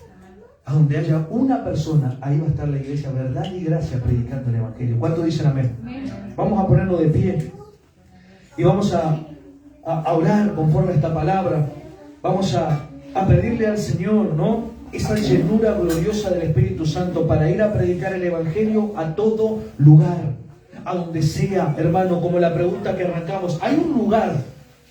A donde haya una persona, ahí va a estar la iglesia, verdad y gracia, predicando el Evangelio. ¿Cuántos dicen amén? Vamos a ponernos de pie y vamos a orar conforme a esta palabra. Vamos a pedirle al Señor, ¿no?, esa llenura gloriosa del Espíritu Santo para ir a predicar el Evangelio a todo lugar, a donde sea, hermano. Como la pregunta que arrancamos: ¿hay un lugar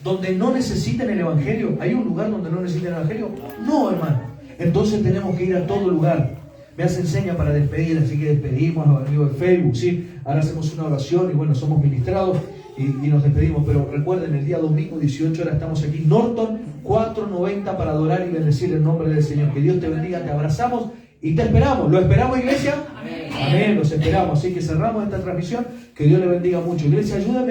donde no necesiten el Evangelio? ¿Hay un lugar donde no necesiten el Evangelio? No, hermano. Entonces tenemos que ir a todo lugar. Me hacen seña para despedir, así que despedimos a los amigos de Facebook, ¿sí? Ahora hacemos una oración y bueno, somos ministrados y nos despedimos. Pero recuerden, el día domingo, 18 horas, estamos aquí, Norton 490, para adorar y bendecir el nombre del Señor. Que Dios te bendiga, te abrazamos y te esperamos. ¿Lo esperamos, iglesia? Amén. Amén, los esperamos. Así que cerramos esta transmisión. Que Dios le bendiga mucho. Iglesia, ayúdame.